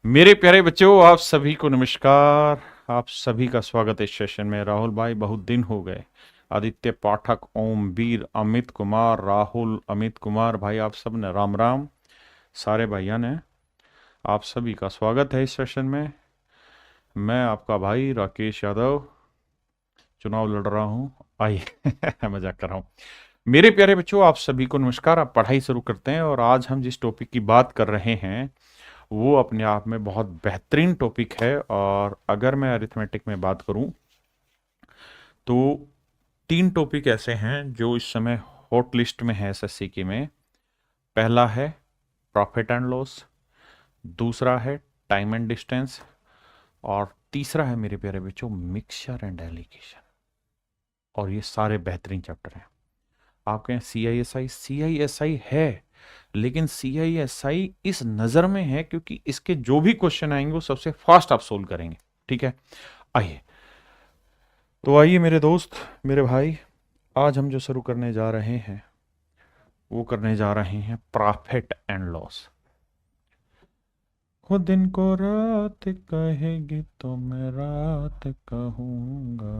मेरे प्यारे बच्चों, आप सभी को नमस्कार। आप सभी का स्वागत है इस सेशन में। राहुल भाई, बहुत दिन हो गए। आदित्य पाठक, ओम वीर, अमित कुमार, राहुल, अमित कुमार भाई, आप सब ने राम राम। सारे भाइयों ने आप सभी का स्वागत है इस सेशन में। मैं आपका भाई राकेश यादव चुनाव लड़ रहा हूँ। आइए मजाक कर रहा हूँ। मेरे प्यारे बच्चों, आप सभी को नमस्कार। आप पढ़ाई शुरू करते हैं और आज हम जिस टॉपिक की बात कर रहे हैं वो अपने आप में बहुत बेहतरीन टॉपिक है। और अगर मैं अरिथमेटिक में बात करूं तो तीन टॉपिक ऐसे हैं जो इस समय हॉट लिस्ट में है एसएससी की में। पहला है प्रॉफिट एंड लॉस, दूसरा है टाइम एंड डिस्टेंस, और तीसरा है मेरे प्यारे बच्चों मिक्सचर एंड एलिगेशन। और ये सारे बेहतरीन चैप्टर हैं। आप कहें सीआईएसआई, सीआईएसआई है, लेकिन सीआईएसआई इस नज़र में है क्योंकि इसके जो भी क्वेश्चन आएंगे वो सबसे फास्ट आप सोल्व करेंगे। ठीक है, आइए। तो आइए मेरे दोस्त, मेरे भाई, आज हम जो शुरू करने जा रहे हैं वो करने जा रहे हैं प्रॉफिट एंड लॉस। खुद दिन को रात कहेगी तो मैं रात कहूंगा।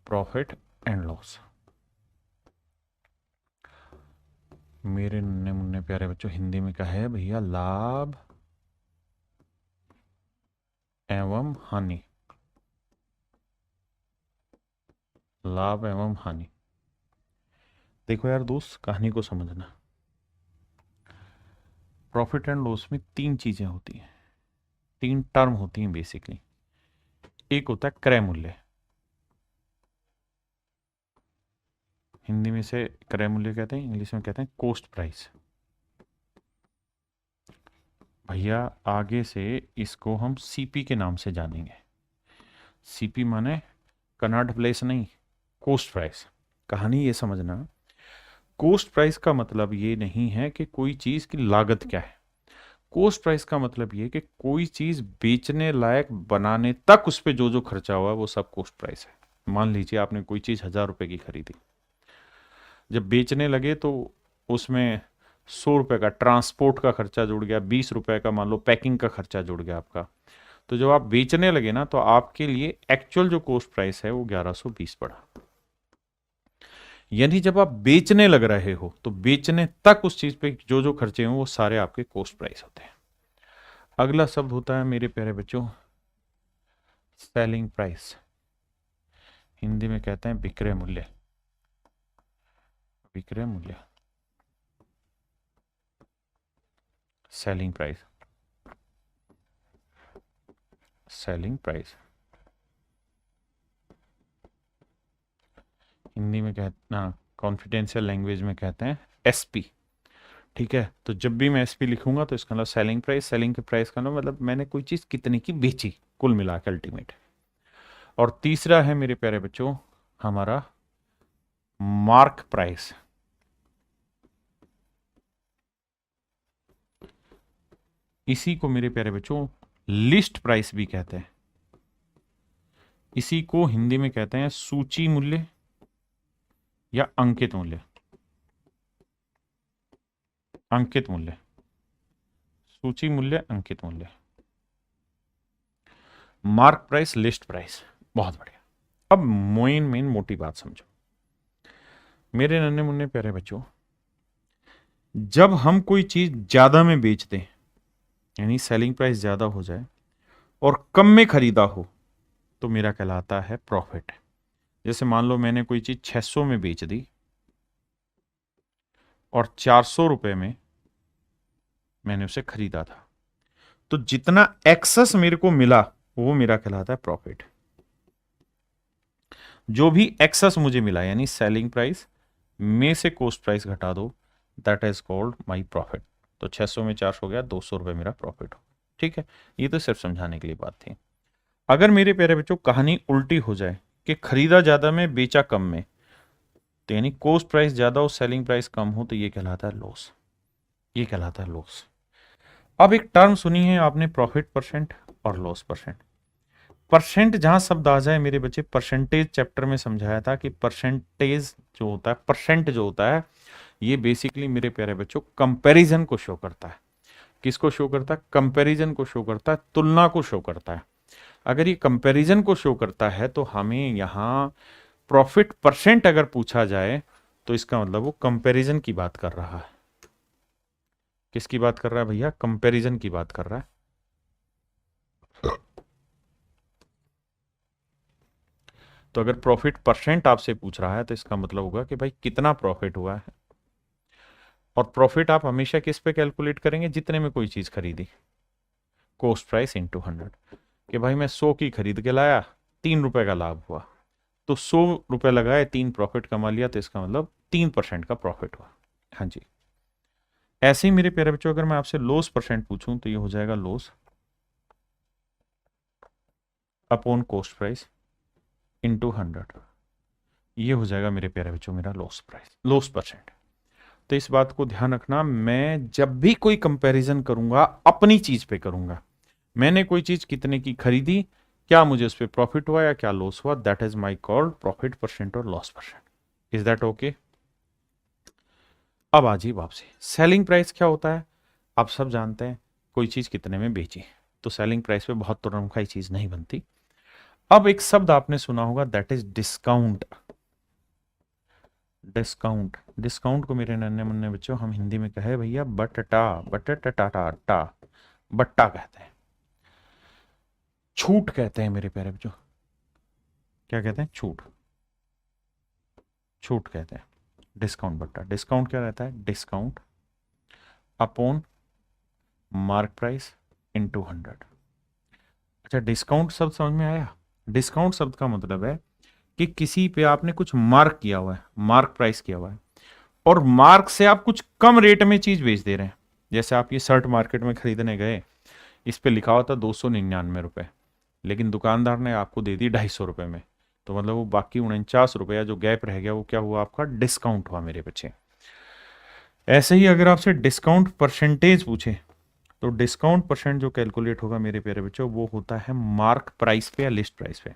Profit and loss. मेरे नन्हे मुन्ने प्यारे बच्चों, हिंदी में क्या है भैया? लाभ एवं हानि। लाभ एवं हानि। देखो यार दोस्त, कहानी को समझना। प्रॉफिट एंड लॉस में तीन चीजें होती हैं, तीन टर्म होती हैं बेसिकली। एक होता है क्रय मूल्य, हिंदी में से क्रय मूल्य कहते हैं, इंग्लिश में कहते हैं कॉस्ट प्राइस। भैया आगे से इसको हम सीपी के नाम से जानेंगे। सीपी माने कनॉट प्लेस नहीं, कॉस्ट प्राइस। कहानी ये समझना, कॉस्ट प्राइस का मतलब ये नहीं है कि कोई चीज की लागत क्या है। कॉस्ट प्राइस का मतलब ये कि कोई चीज बेचने लायक बनाने तक उस पर जो जो खर्चा हुआ वो सब कॉस्ट प्राइस है। मान लीजिए आपने कोई चीज 1,000 रुपए की खरीदी, जब बेचने लगे तो उसमें 100 रुपए का ट्रांसपोर्ट का खर्चा जुड़ गया, 20 रुपए का मान लो पैकिंग का खर्चा जुड़ गया आपका। तो जब आप बेचने लगे ना तो आपके लिए एक्चुअल जो कॉस्ट प्राइस है वो 1120 पड़ा। यानी जब आप बेचने लग रहे हो तो बेचने तक उस चीज पे जो जो खर्चे हैं वो सारे आपके कॉस्ट प्राइस होते हैं। अगला शब्द होता है मेरे प्यारे बच्चों सेलिंग प्राइस। हिंदी में कहते हैं विक्रय मूल्य। विक्रय मूल्य, selling price. Selling price Hindi में कहना, कॉन्फिडेंशियल लैंग्वेज में कहते हैं एसपी। ठीक है, तो जब भी मैं एसपी लिखूंगा तो इसका मतलब सेलिंग प्राइस। सेलिंग के प्राइस का मतलब मैंने कोई चीज कितने की बेची कुल मिला के अल्टीमेट। और तीसरा है मेरे प्यारे बच्चों हमारा मार्क प्राइस। इसी को मेरे प्यारे बच्चों लिस्ट प्राइस भी कहते हैं। इसी को हिंदी में कहते हैं सूची मूल्य या अंकित मूल्य। अंकित मूल्य, सूची मूल्य, अंकित मूल्य। Mark price, list price. बहुत बढ़िया। अब मेन मोटी बात समझो मेरे नन्हे मुन्ने प्यारे बच्चों। जब हम कोई चीज ज्यादा में बेचते हैं, यानी सेलिंग प्राइस ज्यादा हो जाए और कम में खरीदा हो, तो मेरा कहलाता है प्रॉफिट। जैसे मान लो मैंने कोई चीज 600 में बेच दी और 400 रुपए में मैंने उसे खरीदा था, तो जितना एक्सेस मेरे को मिला वो मेरा कहलाता है प्रॉफिट। जो भी एक्सेस मुझे मिला यानी सेलिंग प्राइस में से कॉस्ट प्राइस घटा दो, that is called my profit. तो 600 में 400 हो गया, 200 रुपए मेरा प्रॉफिट हो। ठीक है, ये तो सिर्फ समझाने के लिए बात थी। अगर मेरे प्यारे बच्चों कहानी उल्टी हो जाए कि खरीदा ज्यादा में बेचा कम में, तो यानी कॉस्ट प्राइस ज्यादा और सेलिंग प्राइस कम हो, तो ये कहलाता है लॉस। ये कहलाता है लॉस। अब एक टर्म सुनी है आपने, प्रॉफिट परसेंट और लॉस परसेंट। परसेंट जहां शब्द आ जाए मेरे बच्चे, परसेंटेज चैप्टर में समझाया था कि परसेंटेज जो होता है, परसेंट जो होता है, ये बेसिकली मेरे प्यारे बच्चों कंपैरिजन को शो करता है। किसको शो करता है? कंपैरिजन को शो करता है, तुलना को शो करता है। अगर ये कंपैरिजन को शो करता है तो हमें यहाँ प्रॉफिट परसेंट अगर पूछा जाए तो इसका मतलब वो कंपैरिजन की बात कर रहा है। किसकी बात कर रहा है भैया? कंपैरिजन की बात कर रहा है। तो अगर प्रॉफिट परसेंट आपसे पूछ रहा है तो इसका मतलब होगा कि भाई कितना प्रॉफिट हुआ है। और प्रॉफिट आप हमेशा किस पे कैलकुलेट करेंगे? जितने में कोई चीज खरीदी, कॉस्ट प्राइस इंटू 100। कि भाई मैं 100 की खरीद के लाया, 3 रुपए का लाभ हुआ, तो 100 रुपए लगाए, 3 प्रॉफिट कमा लिया, तो इसका मतलब 3% का प्रॉफिट हुआ। हाँ जी। ऐसे ही मेरे प्यारे बच्चों, अगर मैं आपसे लॉस परसेंट पूछूं तो ये हो जाएगा loss upon cost price into 100। ये हो जाएगा मेरे प्यारे बच्चों मेरा लॉस प्राइस, लॉस परसेंट। तो इस बात को ध्यान रखना, मैं जब भी कोई कंपैरिजन करूंगा अपनी चीज पे करूंगा। मैंने कोई चीज कितने की खरीदी, क्या मुझे उस पर प्रॉफिट हुआ या क्या लॉस हुआ, that is my called profit percent और loss percent. Is that okay? अब आ जाइए वापसी। सेलिंग प्राइस क्या होता है? आप सब जानते हैं, कोई चीज कितने में बेची, तो सेलिंग प्राइस पे बहुत तुरंत चीज नहीं बनती। अब एक शब्द आपने सुना होगा, that is discount. Discount, discount को मेरे नन्हे मुन्ने बच्चों हम हिंदी में कहे भैया बटटा, बटटा, बट्टा कहते हैं, छूट कहते हैं मेरे प्यारे बच्चों। क्या कहते हैं? छूट, छूट कहते हैं। डिस्काउंट बट्टा। डिस्काउंट क्या रहता है? Discount upon mark price into 100। अच्छा, डिस्काउंट शब्द समझ में आया? डिस्काउंट शब्द का मतलब है कि किसी पे आपने कुछ मार्क किया हुआ है, मार्क प्राइस किया हुआ है, और मार्क से आप कुछ कम रेट में चीज बेच दे रहे हैं। जैसे आप ये शर्ट मार्केट में खरीदने गए, इस पे लिखा हुआ था 299 रुपए, लेकिन दुकानदार ने आपको दे दी 250 रुपए में, तो मतलब वो बाकी 49 रुपया जो गैप रह गया वो क्या हुआ? आपका डिस्काउंट हुआ मेरे बच्चे। ऐसे ही अगर आपसे डिस्काउंट परसेंटेज पूछे तो डिस्काउंट परसेंट जो कैलकुलेट होगा मेरे प्यारे बच्चों वो होता है मार्क प्राइस पे या लिस्ट प्राइस पे।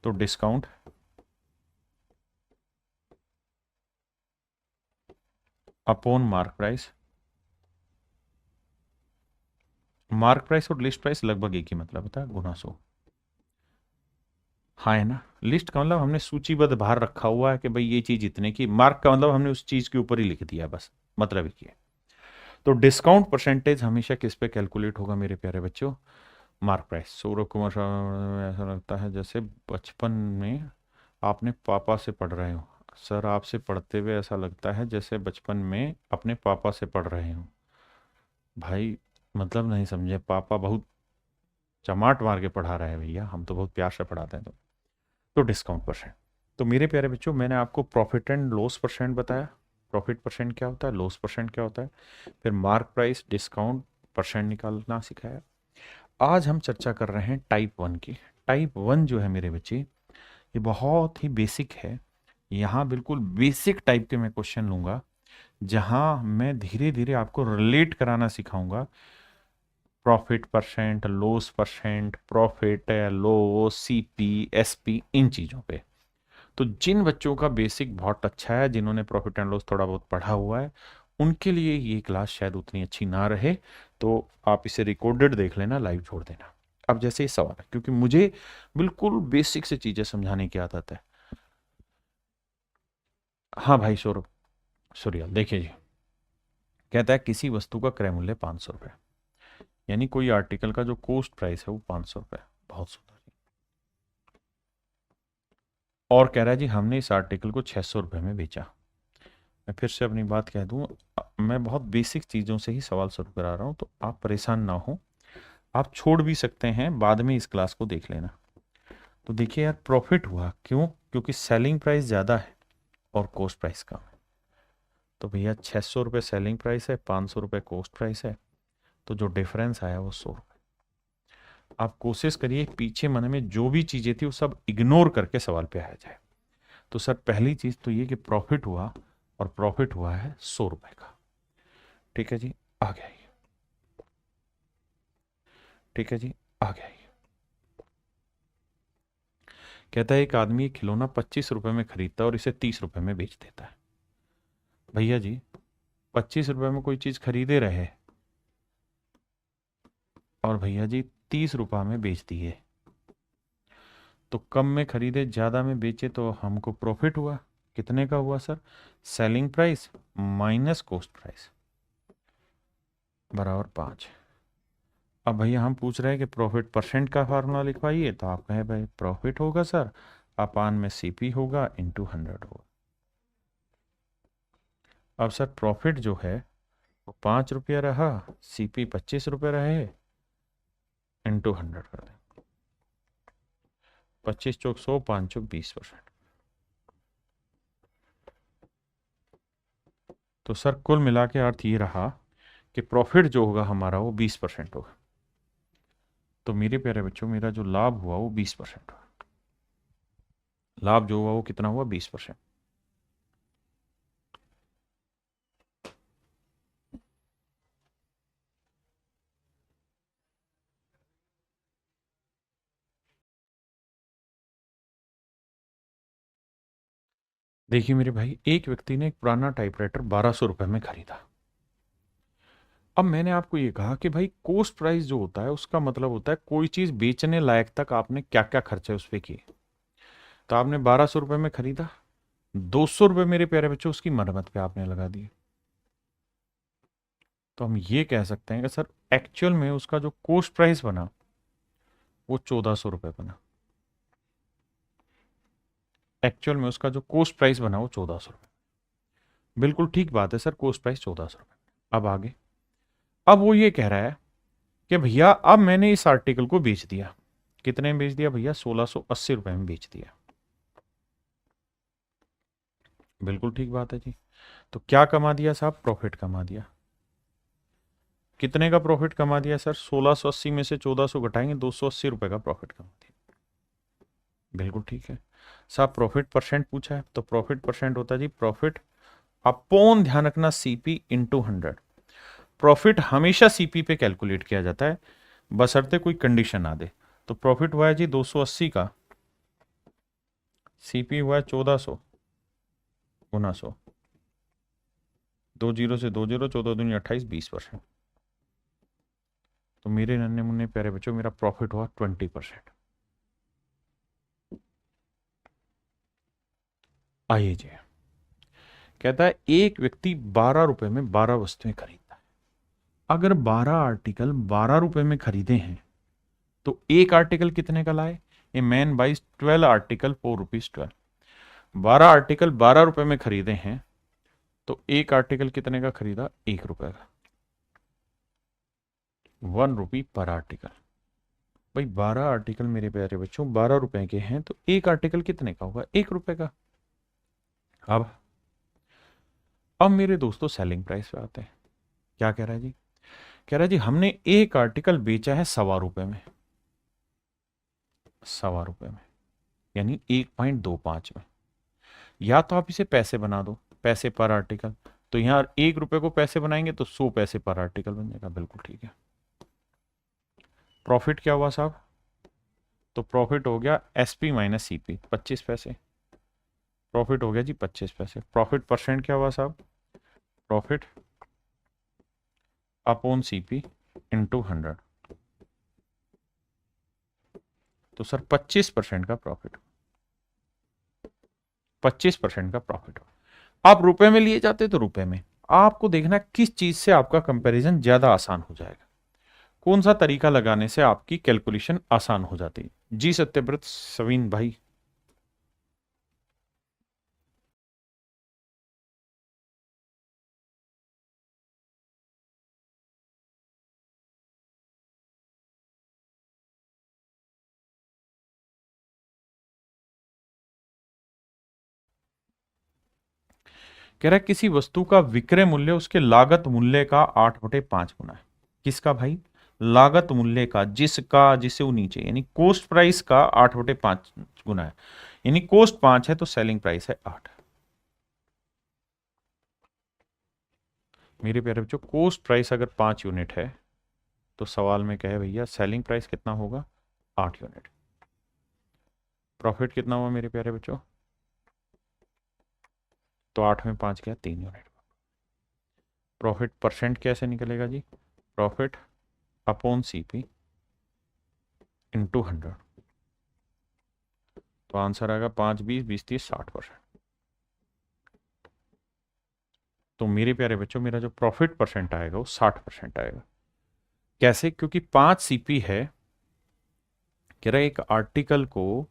तो discount upon mark price. Mark price और लिस्ट प्राइस लगभग एक ही मतलब होता है, गुना 100। हाँ है ना? लिस्ट का मतलब हमने सूचीबद्ध बाहर रखा हुआ है कि भाई ये चीज इतने की, मार्क का मतलब हमने उस चीज के ऊपर ही लिख दिया, बस मतलब एक ही है। तो डिस्काउंट परसेंटेज हमेशा किस पे कैलकुलेट होगा मेरे प्यारे बच्चों? Mark price. सौरभ कुमार साहब, ऐसा लगता है जैसे बचपन में आपने पापा से पढ़ रहे हो। सर आपसे पढ़ते हुए ऐसा लगता है जैसे बचपन में अपने पापा से पढ़ रहे हो। भाई मतलब नहीं समझे, पापा बहुत चमाट मार के पढ़ा रहे हैं भैया, हम तो बहुत प्यार से पढ़ाते हैं। तो डिस्काउंट परसेंट। तो मेरे प्यारे बच्चों मैंने आपको प्रॉफिट एंड लॉस परसेंट बताया। प्रॉफिट परसेंट क्या होता है, लॉस परसेंट क्या होता है, फिर मार्क प्राइस, डिस्काउंट, परसेंट निकालना सिखाया। आज हम चर्चा कर रहे हैं टाइप 1 की। टाइप 1 जो है मेरे बच्चे, ये बहुत ही बेसिक है। यहाँ बिल्कुल बेसिक टाइप के मैं क्वेश्चन लूंगा, जहां मैं धीरे धीरे आपको रिलेट कराना सिखाऊंगा profit percent, loss percent, profit, loss, CP, SP, इन चीज़ों पे। तो जिन बच्चों का बेसिक बहुत अच्छा है, जिन्होंने प्रॉफिट एंड लॉस थोड़ा बहुत पढ़ा हुआ है, उनके लिए ये क्लास शायद उतनी अच्छी ना रहे, तो आप इसे रिकॉर्डेड देख लेना, लाइव छोड़ देना। अब जैसे ये सवाल है, क्योंकि मुझे बिल्कुल बेसिक से चीजें समझाने की आदत है। हाँ भाई सौरभ, सूर्यल देखिए जी, कहता है किसी वस्तु का क्रय मूल्य 500 रुपये, यानी कोई आर्टिकल का जो कॉस्ट प्राइस है वो 500 रुपये। बहुत सुंदर। और कह रहा है जी हमने इस आर्टिकल को 600 रुपये में बेचा। मैं फिर से अपनी बात कह दूं, मैं बहुत बेसिक चीज़ों से ही सवाल शुरू करा रहा हूं, तो आप परेशान ना हो, आप छोड़ भी सकते हैं, बाद में इस क्लास को देख लेना। तो देखिए यार, प्रॉफिट हुआ क्यों? क्योंकि सेलिंग प्राइस ज़्यादा है और कॉस्ट प्राइस कम है। तो भैया 600 रुपये सेलिंग प्राइस है, 500 रुपये कॉस्ट प्राइस है, तो जो डिफरेंस आया वो 100 रुपये। आप कोशिश करिए पीछे मन में जो भी चीज़ें थी वो सब इग्नोर करके सवाल पे आया जाए। तो सर पहली चीज़ तो ये कि प्रॉफिट हुआ, और प्रॉफिट हुआ है 100 रुपये का। ठीक है जी, आ गया ये। ठीक है जी, आ गया ये। कहता है एक आदमी एक खिलौना 25 रुपए में खरीदता है और इसे 30 रुपए में बेच देता है। भैया जी 25 रुपए में कोई चीज खरीदे रहे, और भैया जी 30 रुपये में बेच दिए। तो कम में खरीदे ज़्यादा में बेचे तो हमको प्रॉफिट हुआ। कितने का हुआ sir? Selling price minus cost price बराबर 5। अब भैया हम पूछ रहे हैं कि प्रॉफिट परसेंट का फार्मूला लिखवाइए, तो आप कहें भाई प्रॉफिट होगा सर अपान में सीपी होगा इंटू 100 होगा। अब सर प्रॉफिट जो है वो 5 रुपया रहा, सीपी 25 रुपये रहे, इंटू 100 कर दें। 25 चौक 100, 5 चौक 20%। तो सर कुल मिला के अर्थ ये रहा कि प्रॉफिट जो होगा हमारा वो 20% होगा। तो मेरे प्यारे बच्चों मेरा जो लाभ हुआ वो 20% हुआ। लाभ जो हुआ वो कितना हुआ? 20%। देखिए मेरे भाई, एक व्यक्ति ने एक पुराना टाइपराइटर 1200 रुपये में खरीदा। अब मैंने आपको ये कहा कि भाई कॉस्ट प्राइस जो होता है उसका मतलब होता है कोई चीज बेचने लायक तक आपने क्या क्या खर्चे उस पर किए। तो आपने 1200 रुपये में खरीदा, 200 रुपये मेरे प्यारे बच्चों उसकी मरम्मत पे आपने लगा दिए। तो हम ये कह सकते हैं कि सर एक्चुअल में उसका जो कॉस्ट प्राइस बना वो 1400 रुपये बना। एक्चुअल में उसका जो कॉस्ट प्राइस बना वो 1400 रुपये। बिल्कुल ठीक बात है सर, कॉस्ट प्राइस 1400 रुपये। अब आगे, अब वो ये कह रहा है कि भैया अब मैंने इस आर्टिकल को बेच दिया। कितने में बेच दिया भैया? 1680 रुपये में बेच दिया। बिल्कुल ठीक बात है जी। तो क्या कमा दिया साहब? प्रॉफिट कमा दिया। कितने का प्रॉफिट कमा दिया सर? 1680 में से 1400 घटाएंगे, 280 रुपये का प्रॉफिट कमा दिया। बिल्कुल ठीक है साहब। प्रॉफिट परसेंट पूछा है तो प्रॉफिट परसेंट होता है जी प्रॉफिट अपॉन, ध्यान रखना, सीपी इंटू 100। प्रॉफिट हमेशा सीपी पे कैलकुलेट किया जाता है बशर्ते कोई कंडीशन आ दे। तो प्रॉफिट हुआ है जी 280 का, सीपी हुआ है 1400 गुना 100, 2 जीरो से 2 जीरो, 14 दूनी 28, 20%। तो मेरे नन्हे मुन्ने प्यारे बच्चों मेरा प्रॉफिट हुआ 20%। आइए जी, कहता है एक व्यक्ति 12 रुपए में 12 वस्तुएं खरीदता है। अगर 12 आर्टिकल 12 रुपए में खरीदे हैं तो एक आर्टिकल कितने का लाए? A man buys 12 article 4 rupees 12। 12 article 12 रुपए में खरीदे हैं तो एक आर्टिकल कितने का खरीदा? 1 रुपए का। 1 रुपी पर आर्टिकल। भाई 12 आर्टिकल मेरे प्यारे बच्चों 12 रुपए के हैं तो एक आर्टिकल कितने का होगा? 1 रुपए का। अब मेरे दोस्तों सेलिंग प्राइस पे आते हैं। क्या कह रहा है जी? कह रहा है जी हमने एक आर्टिकल बेचा है 1.25 रुपए में। 1.25 रुपए में यानी 1.25 में। या तो आप इसे पैसे बना दो, पैसे पर आर्टिकल। तो यहां 1 रुपए को पैसे बनाएंगे तो 100 पैसे पर आर्टिकल बन जाएगा। बिल्कुल ठीक है। प्रॉफिट क्या हुआ साहब? तो प्रॉफिट हो गया एसपी माइनस सीपी, 25 पैसे। प्रॉफिट हो गया जी 25 पैसे। प्रॉफिट परसेंट क्या हुआ साहब? Profit upon CP into 100। तो सर 25% का प्रॉफिट, 25% का प्रॉफिट। आप रुपए में लिए जाते तो रुपए में। आपको देखना किस चीज से आपका कंपैरिजन ज्यादा आसान हो जाएगा, कौन सा तरीका लगाने से आपकी कैलकुलेशन आसान हो जाती है। जी सत्यव्रत सवीन भाई। कह रहा है किसी वस्तु का विक्रय मूल्य उसके लागत मूल्य का 8/5 गुना है। किसका भाई? लागत मूल्य का, जिसका, जिसे वो नीचे, यानी कॉस्ट प्राइस का 8/5 गुना है। यानी कॉस्ट 5 है तो सेलिंग प्राइस है 8। मेरे प्यारे बच्चों कॉस्ट प्राइस अगर 5 यूनिट है तो सवाल में कहे भैया सेलिंग प्राइस कितना होगा? 8 यूनिट। प्रॉफिट कितना हुआ मेरे प्यारे बच्चों? तो 8 में 5 गया, 3 यूनिट। प्रॉफिट परसेंट कैसे निकलेगा जी? प्रॉफिट अपॉन सीपी इंटू 100, तो आंसर आएगा 5 20 20 30 60%। तो मेरे प्यारे बच्चों मेरा जो प्रॉफिट परसेंट आएगा वो 60% आएगा। कैसे? क्योंकि 5 सीपी है, कह रहा है एक आर्टिकल को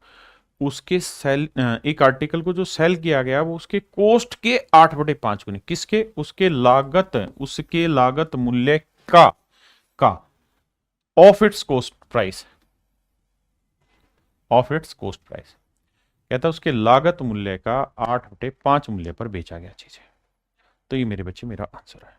उसके सेल एक आर्टिकल को जो सेल किया गया वो उसके कोस्ट के 8/5 गुने, किसके? उसके लागत मूल्य का of its coast price, of its coast price, कहता है उसके लागत मूल्य का 8/5 मूल्य पर बेचा गया चीज है। तो ये मेरे बच्चे मेरा आंसर है।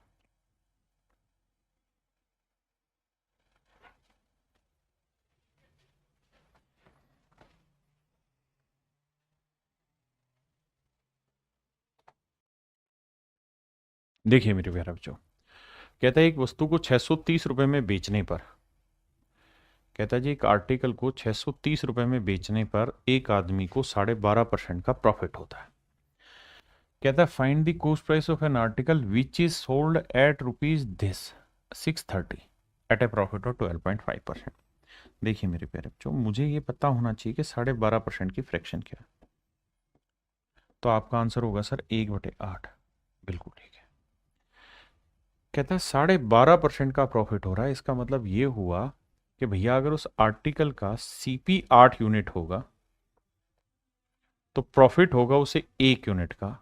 देखिए मेरे प्यारे बच्चों, कहता है एक वस्तु को 630 रुपए में बेचने पर, कहता है जी एक आर्टिकल को 630 रुपए में बेचने पर एक आदमी को 12.5% का प्रॉफिट होता है। कहता है find the cost price of an article which is sold at rupees this 630 at a profit of 12.5%। देखिए मेरे प्यारे बच्चों, मुझे ये पता होना चाहिए कि 12.5% की फ्रैक्शन क्या है। तो आपका आंसर होगा सर 1/8। बिल्कुल ठीक है। कहता है 12.5% का प्रॉफिट हो रहा है, इसका मतलब ये हुआ कि भैया अगर उस आर्टिकल का सीपी 8 यूनिट होगा तो प्रॉफिट होगा उसे 1 यूनिट का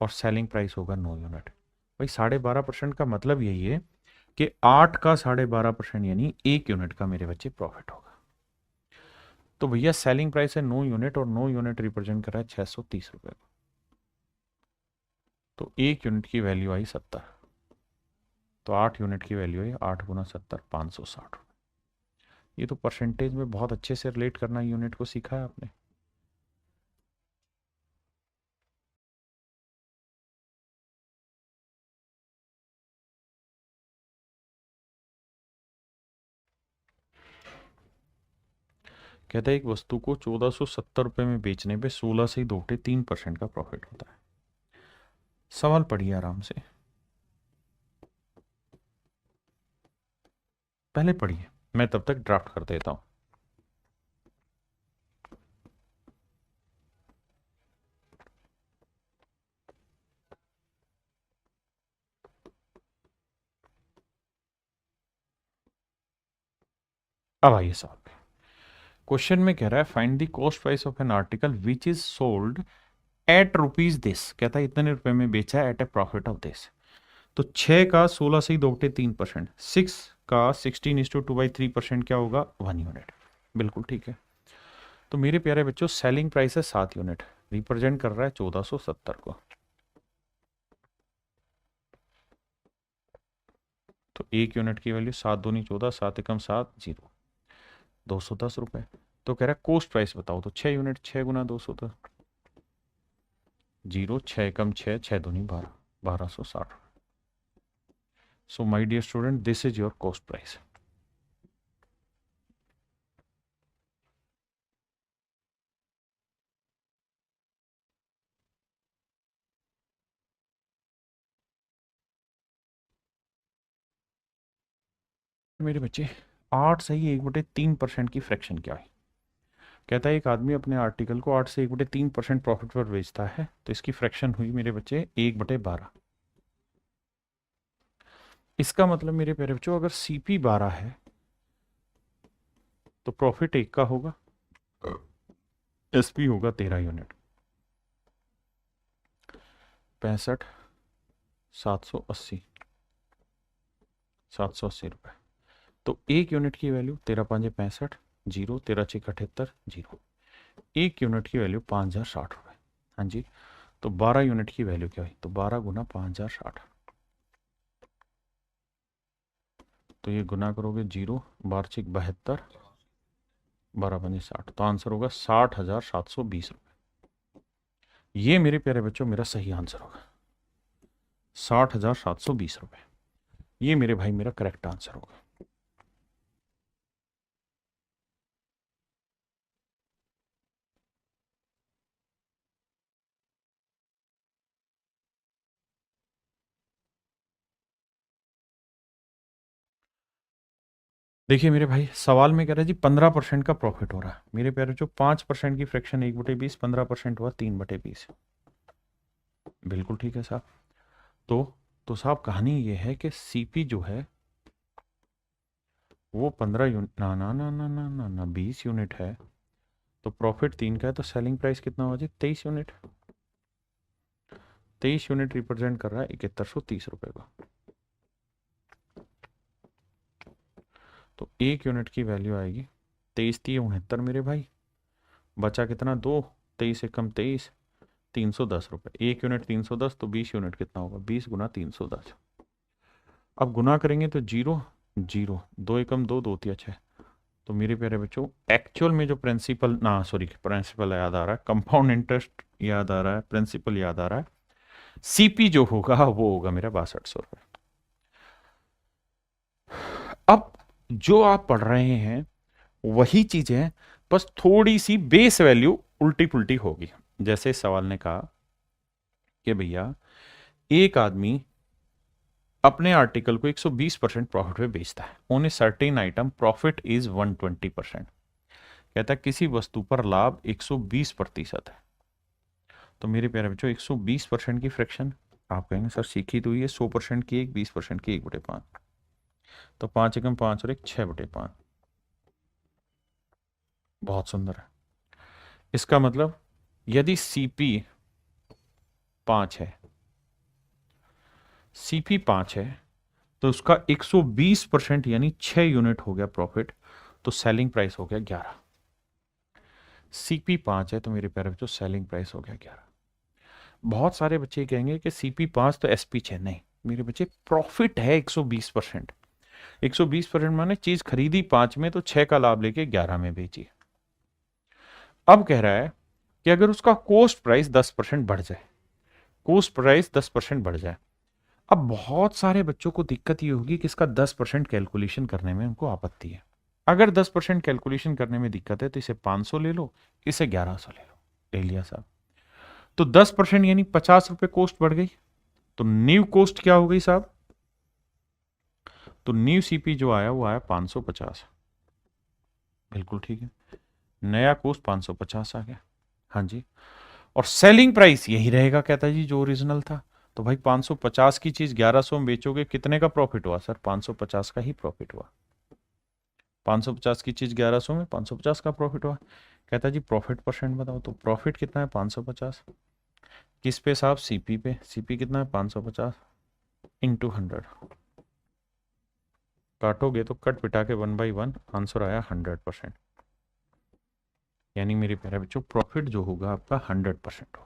और सेलिंग प्राइस होगा 9 यूनिट। भाई 12.5% का मतलब यही है कि 8 का 12.5% यानी 1 यूनिट का मेरे बच्चे प्रॉफिट होगा। तो भैया सेलिंग प्राइस है 9 यूनिट और 9 यूनिट रिप्रेजेंट कर रहा है 630 रुपए को। तो 1 यूनिट की वैल्यू आई 70, तो 8 यूनिट की वैल्यू आई 8 गुना 70 560। ये तो परसेंटेज में बहुत अच्छे से रिलेट करना यूनिट को सीखा है आपने। कहता है एक वस्तु को 1470 रुपए में बेचने पे 16 से 2.3% का प्रॉफिट होता है। सवाल पढ़िए आराम से, पहले पढ़िए, मैं तब तक ड्राफ्ट कर देता हूं। अब आइए सवाल पे। क्वेश्चन में कह रहा है find the cost price of an article which is sold at rupees this, कहता है इतने रुपए में बेचा है at a profit of this. तो 6 का 16 से 2.3%, 6 का 16:2/3% क्या होगा? 1 यूनिट। बिल्कुल ठीक है। तो मेरे प्यारे बच्चों सेलिंग प्राइस है 7 यूनिट, रिप्रेजेंट कर रहा है 1470 को। तो 1 यूनिट की वैल्यू 7 दूनी 14, 7 एकम 7 0, 210 रुपए। तो कह रहा है कोस्ट प्राइस बताओ, तो 6 यूनिट, 6 गुना 210, 0, 6 एकम 6, 6 दूनी 12, 1260। So my dear student this is your cost price. मेरे बच्चे 8 सही 1/3% की फ्रैक्शन क्या है? कहता है एक आदमी अपने आर्टिकल को 8 से 1/3% प्रॉफिट पर बेचता है, तो इसकी फ्रैक्शन हुई मेरे बच्चे 1/12। इसका मतलब मेरे प्यारे बच्चों अगर सीपी 12 है तो प्रॉफिट 1 का होगा, एसपी होगा 13 यूनिट, 65 780, 780 रुपये। तो 1 यूनिट की वैल्यू 13×5 = 65, 0, 13×6 = 78, 0। 1 यूनिट की वैल्यू 5060 रुपये। हाँ जी। तो 12 यूनिट की वैल्यू क्या हुई? तो 12 गुना 5060, तो ये गुना करोगे 0, 12×6 = 72, 12×5 = 60, तो आंसर होगा 60,720 रुपये। ये मेरे प्यारे बच्चों मेरा सही आंसर होगा, 60,720 रुपये। ये मेरे भाई मेरा करेक्ट आंसर होगा। देखिए मेरे भाई, सवाल में कह रहा है जी 15% का प्रॉफिट हो रहा है। मेरे प्यारे जो 5% की फ्रैक्शन 1/20, 15% हुआ 3/20। बिल्कुल ठीक है साहब। तो तो साहब कहानी ये है कि सीपी जो है वो 15 यूनिट, ना ना ना ना ना ना ना 20 यूनिट है। तो प्रॉफिट 3 का है, तो सेलिंग प्राइस कितना हुआ जी? 23 यूनिट। 23 यूनिट रिप्रेजेंट कर रहा है 7130 रुपये का। तो 1 यूनिट की वैल्यू आएगी 23×3 69 मेरे भाई। बचा कितना? 2। 23 × 23, 310 रुपये। 1 यूनिट 310, तो 20 यूनिट कितना होगा? 20 × 310। अब गुना करेंगे तो जीरो जीरो, 2 × 2 2 × 6। तो मेरे प्यारे बच्चों, एक्चुअल में जो प्रिंसिपल ना सॉरी प्रिंसिपल याद आ रहा है, कंपाउंड इंटरेस्ट याद आ रहा है, प्रिंसिपल याद आ रहा है, सीपी जो होगा वो होगा मेरा 6200 रुपये। अब जो आप पढ़ रहे हैं वही चीजें, बस थोड़ी सी बेस वैल्यू उल्टी पुल्टी होगी। जैसे इस सवाल ने कहा कि भैया एक आदमी अपने आर्टिकल को 120% प्रॉफिट में बेचता है। On a certain item profit is 120%। कहता है किसी वस्तु पर लाभ 120% है। तो मेरे प्यारे बच्चों 120% की फ्रैक्शन, आप कहेंगे सर सीखी तो ये 100% की एक, 20% की 1/5। तो 5 × 5 और एक 6/5। बहुत सुंदर है। इसका मतलब यदि सीपी 5 है, सीपी 5 है, तो उसका 120% यानी 6 यूनिट हो गया प्रॉफिट। तो सेलिंग प्राइस हो गया 11। सीपी 5 है तो मेरे प्यारे बच्चों सेलिंग प्राइस हो गया 11। बहुत सारे बच्चे कहेंगे कि सीपी 5 तो एसपी 6। नहीं मेरे बच्चे, प्रॉफिट है 120%। 120% माने चीज खरीदी 5 में तो 6 का लाभ लेके 11 में बेची। अब कह रहा है कि अगर उसका कोस्ट प्राइस 10% बढ़ जाए, कोस्ट प्राइस 10% बढ़ जाए। अब बहुत सारे बच्चों को दिक्कत ये होगी कि इसका 10% कैलकुलेशन करने में उनको आपत्ति है। अगर 10% कैलकुलेशन करने में दिक्कत है तो इसे 500 ले लो, इसे 1100 ले लो। ले लिया साहब। तो 10% यानी 50 रुपए कोस्ट बढ़ गई। तो न्यू कोस्ट क्या हो गई साहब? तो न्यू सीपी जो आया वो आया 550। बिल्कुल ठीक है, नया कोस्ट 550 आ गया। हाँ जी। और सेलिंग प्राइस यही रहेगा, कहता जी जो ओरिजिनल था। तो भाई 550 की चीज 1100 में बेचोगे, कितने का प्रॉफिट हुआ सर? 550 का ही प्रॉफिट हुआ। 550 की चीज 1100 में 550 का प्रॉफिट हुआ। कहता जी प्रॉफिट परसेंट बताओ। तो प्रॉफिट कितना है? 550। किस पे साहब? सीपी पे। सीपी कितना है? 550 इंटू 100। काटोगे तो कट पिटा के 1/1 आंसर आया 100%। यानी मेरे प्यारे बच्चों प्रॉफिट जो होगा आपका 100% होगा।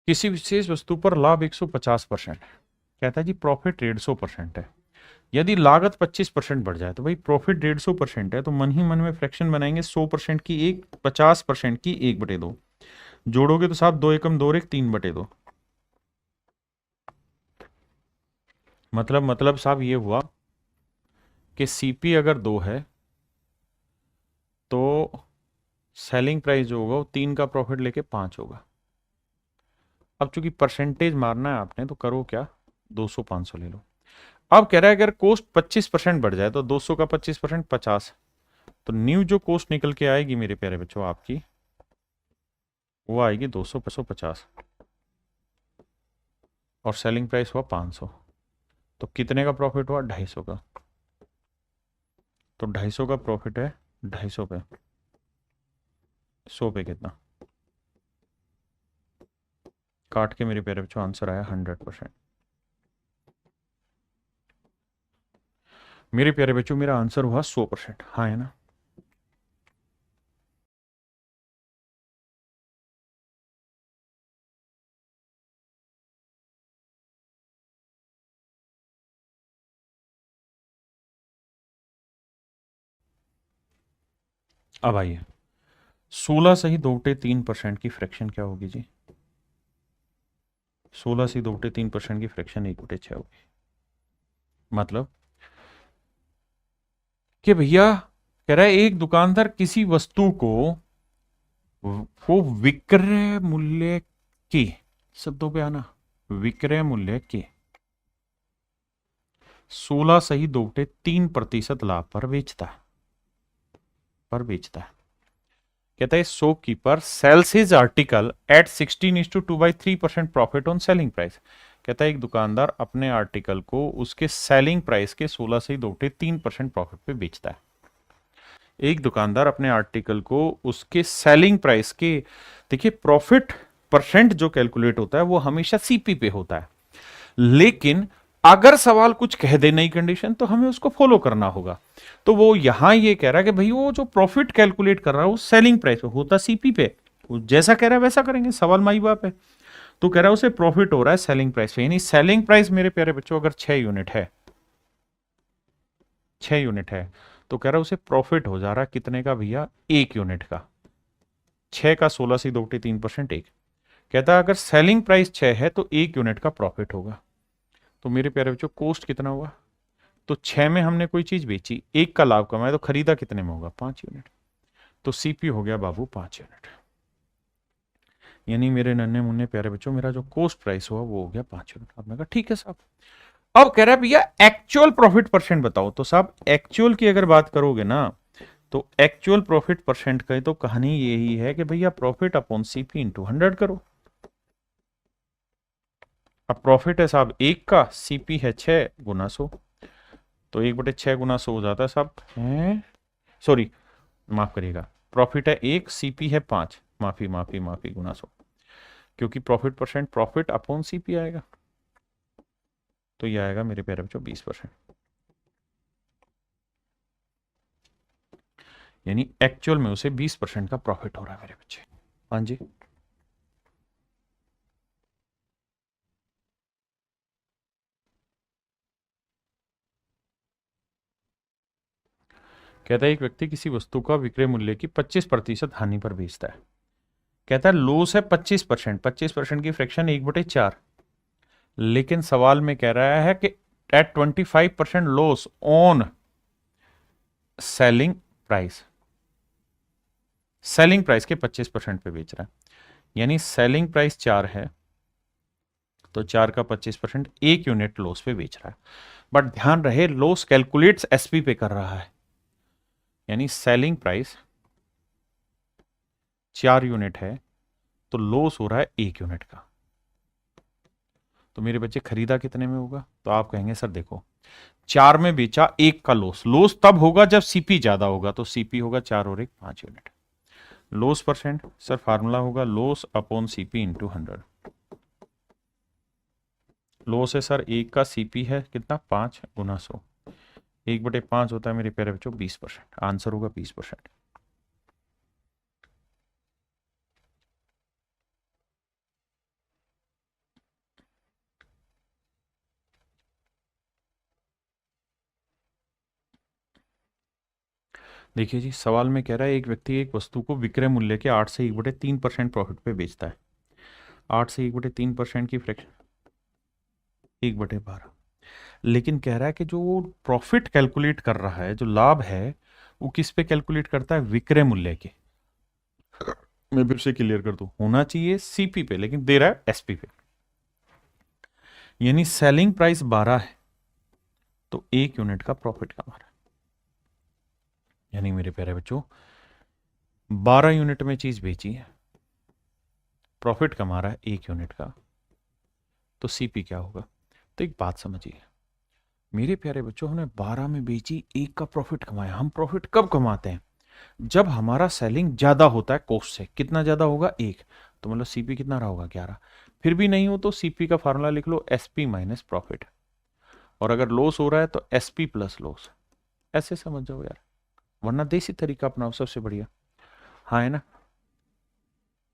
किसी विशेष वस्तु पर लाभ 150% है। कहता है जी प्रॉफिट 150% है। यदि लागत 25% बढ़ जाए, तो भाई प्रॉफिट 150% है, तो मन ही मन में फ्रैक्शन बनाएंगे 100% की एक, 50% की 1/2। जोड़ोगे तो साहब 2 × 2 और 1 3/2। मतलब साहब ये हुआ कि सीपी अगर 2 है तो सेलिंग प्राइस जो होगा वो 3 का प्रॉफिट लेके 5 होगा। अब चूंकि परसेंटेज मारना है आपने तो करो क्या, 200 500 ले लो। अब कह रहा है अगर कोस्ट 25% बढ़ जाए, तो 200 का 25% 50। तो न्यू जो कोस्ट निकल के आएगी मेरे प्यारे बच्चों आपकी, वो आएगी 250। और सेलिंग प्राइस हुआ 500। तो कितने का प्रॉफिट हुआ? 250 का। तो 250 का प्रॉफिट है 250 पे। 100 पे कितना? काट के मेरे प्यारे बच्चों आंसर आया 100%। मेरे प्यारे बच्चों मेरा आंसर हुआ 100%। हाँ है ना? अब आइए, 16 सही 2/3% की फ्रैक्शन क्या होगी जी? 16 से 2/3% की फ्रैक्शन 1/6 होगी। मतलब कि भैया कह रहा है एक दुकानदार किसी वस्तु को वो विक्रय मूल्य के, शब्दों पे आना, विक्रय मूल्य के 16 सही 2/3% लाभ पर बेचता है। कहता है shopkeeper sells his article at 16:2/3% profit on selling price. कहता है एक दुकानदार अपने आर्टिकल को उसके सेलिंग प्राइस के 16 से 2/3% प्रॉफिट पे बेचता है। एक दुकानदार अपने आर्टिकल को उसके सेलिंग प्राइस के, देखिए प्रॉफिट परसेंट जो कैलकुलेट होता है वो हमेशा सीपी पे होता है, लेकिन अगर सवाल कुछ कह दे नई कंडीशन तो हमें उसको फॉलो करना होगा। तो वो यहां ये कह रहा है कि भाई वो जो प्रॉफिट कैलकुलेट कर रहा है वो सेलिंग प्राइस पे होता, सीपी पे। वो जैसा कह रहा है वैसा करेंगे, सवाल माई बाप है। तो कह रहा है उसे प्रॉफिट हो रहा है सेलिंग प्राइस पे, यानी सेलिंग प्राइस मेरे प्यारे बच्चों अगर 6 यूनिट है, 6 यूनिट है, तो कह रहा है उसे प्रॉफिट हो जा रहा है कितने का भैया, 1 यूनिट का। 6 का 16 से 2/3% एक। कहता है अगर सेलिंग प्राइस 6 है तो 1 यूनिट का प्रॉफिट होगा। तो मेरे प्यारे बच्चों कॉस्ट कितना हुआ, तो 6 में हमने कोई चीज बेची, 1 का लाभ कमाया, तो खरीदा कितने में होगा, 5 यूनिट। तो सीपी हो गया बाबू 5 यूनिट। यानी मेरे नन्हे मुन्ने प्यारे बच्चों मेरा जो कॉस्ट प्राइस हुआ वो हो गया 5 यूनिट। आपने कहा ठीक है साहब। अब कह रहा है भैया एक्चुअल प्रॉफिट परसेंट बताओ। तो साहब एक्चुअल की अगर बात करोगे ना, तो एक्चुअल प्रॉफिट परसेंट का तो कहानी यही है कि भैया प्रॉफिट अपॉन सीपी इंटू 100 करो। अब प्रॉफिट है साहब 1 का, सीपी है 6 × 100, तो 1/6 × 100 हो जाता है साहब, सॉरी माफ करिएगा, प्रॉफिट है 1, सीपी है 5, माफी माफी माफी × 100, क्योंकि profit percent profit upon CP आएगा, तो ये आएगा मेरे प्यारे बच्चों 20%। यानी एक्चुअल में उसे 20% का प्रॉफिट हो रहा है मेरे बच्चे। हाँ जी, कहता है एक व्यक्ति किसी वस्तु का विक्रय मूल्य की 25% हानि पर बेचता है। कहता है लॉस है 25%, 25% की फ्रैक्शन 1/4, लेकिन सवाल में कह रहा है कि at 25% loss on selling price, selling price के 25% पे बेच रहा है। यानी सेलिंग प्राइस 4 है तो 4 का 25%, 1 यूनिट लॉस पे बेच रहा है। बट ध्यान रहे लॉस कैलकुलेट्स एसपी पे कर रहा है, यानी सेलिंग प्राइस 4 यूनिट है तो लॉस हो रहा है 1 यूनिट का। तो मेरे बच्चे खरीदा कितने में होगा, तो आप कहेंगे सर देखो 4 में बेचा, 1 का लॉस, लॉस तब होगा जब सीपी ज्यादा होगा, तो सीपी होगा 4 और 1 5 unit. Loss percent sir formula होगा loss upon CP into 100। Loss है सर 1 का, सीपी है कितना 5 × 100, 1/5 होता है मेरे प्यारे बच्चों 20%, आंसर होगा 20%। देखिए जी सवाल में कह रहा है एक व्यक्ति एक वस्तु को विक्रय मूल्य के 8 से 1/3% प्रॉफिट पे बेचता है। 8 से 1/3% की फ्रैक्शन 1/12, लेकिन कह रहा है कि जो वो प्रॉफिट कैलकुलेट कर रहा है, जो लाभ है, वो किस पे कैलकुलेट करता है, विक्रय मूल्य के। मैं फिर से क्लियर कर दूं, होना चाहिए सीपी पे लेकिन दे रहा है एसपी पे। यानी सेलिंग प्राइस 12 है तो 1 यूनिट का प्रॉफिट कमा रहा है। यानी मेरे प्यारे बच्चों 12 यूनिट में चीज बेची है, प्रॉफिट कमा रहा है 1 यूनिट का, तो सीपी क्या होगा। तो एक बात समझिए मेरे प्यारे बच्चों, हमने 12 में बेची, 1 का प्रॉफिट कमाया। हम प्रॉफिट कब कमाते हैं, जब हमारा सेलिंग ज्यादा होता है कॉस्ट से। कितना ज्यादा होगा, 1, तो मतलब सीपी कितना रहा होगा 11। फिर भी नहीं हो तो सीपी का फार्मूला लिख लो एसपी माइनस प्रॉफिट, और अगर लॉस हो रहा है तो एसपी प्लस लॉस। ऐसे समझ जाओ यार, वरना देसी तरीका अपनाओ सबसे बढ़िया। हाँ है ना,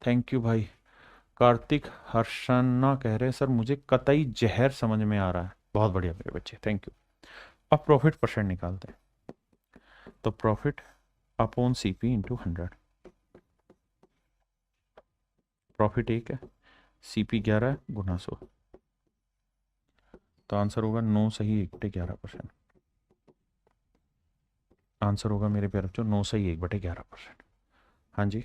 थैंक यू भाई। कार्तिक हर्षना कह रहे हैं सर मुझे कतई जहर समझ में आ रहा है। बहुत बढ़िया मेरे बच्चे, थैंक यू। अब प्रॉफिट परसेंट निकालते हैं, तो profit upon CP into 100। Profit 1 है, CP 11 गुना 100, तो आंसर होगा 9 सही 1/11%। आंसर होगा मेरे प्यारे बच्चों 9 सही 1/11%। हाँ जी,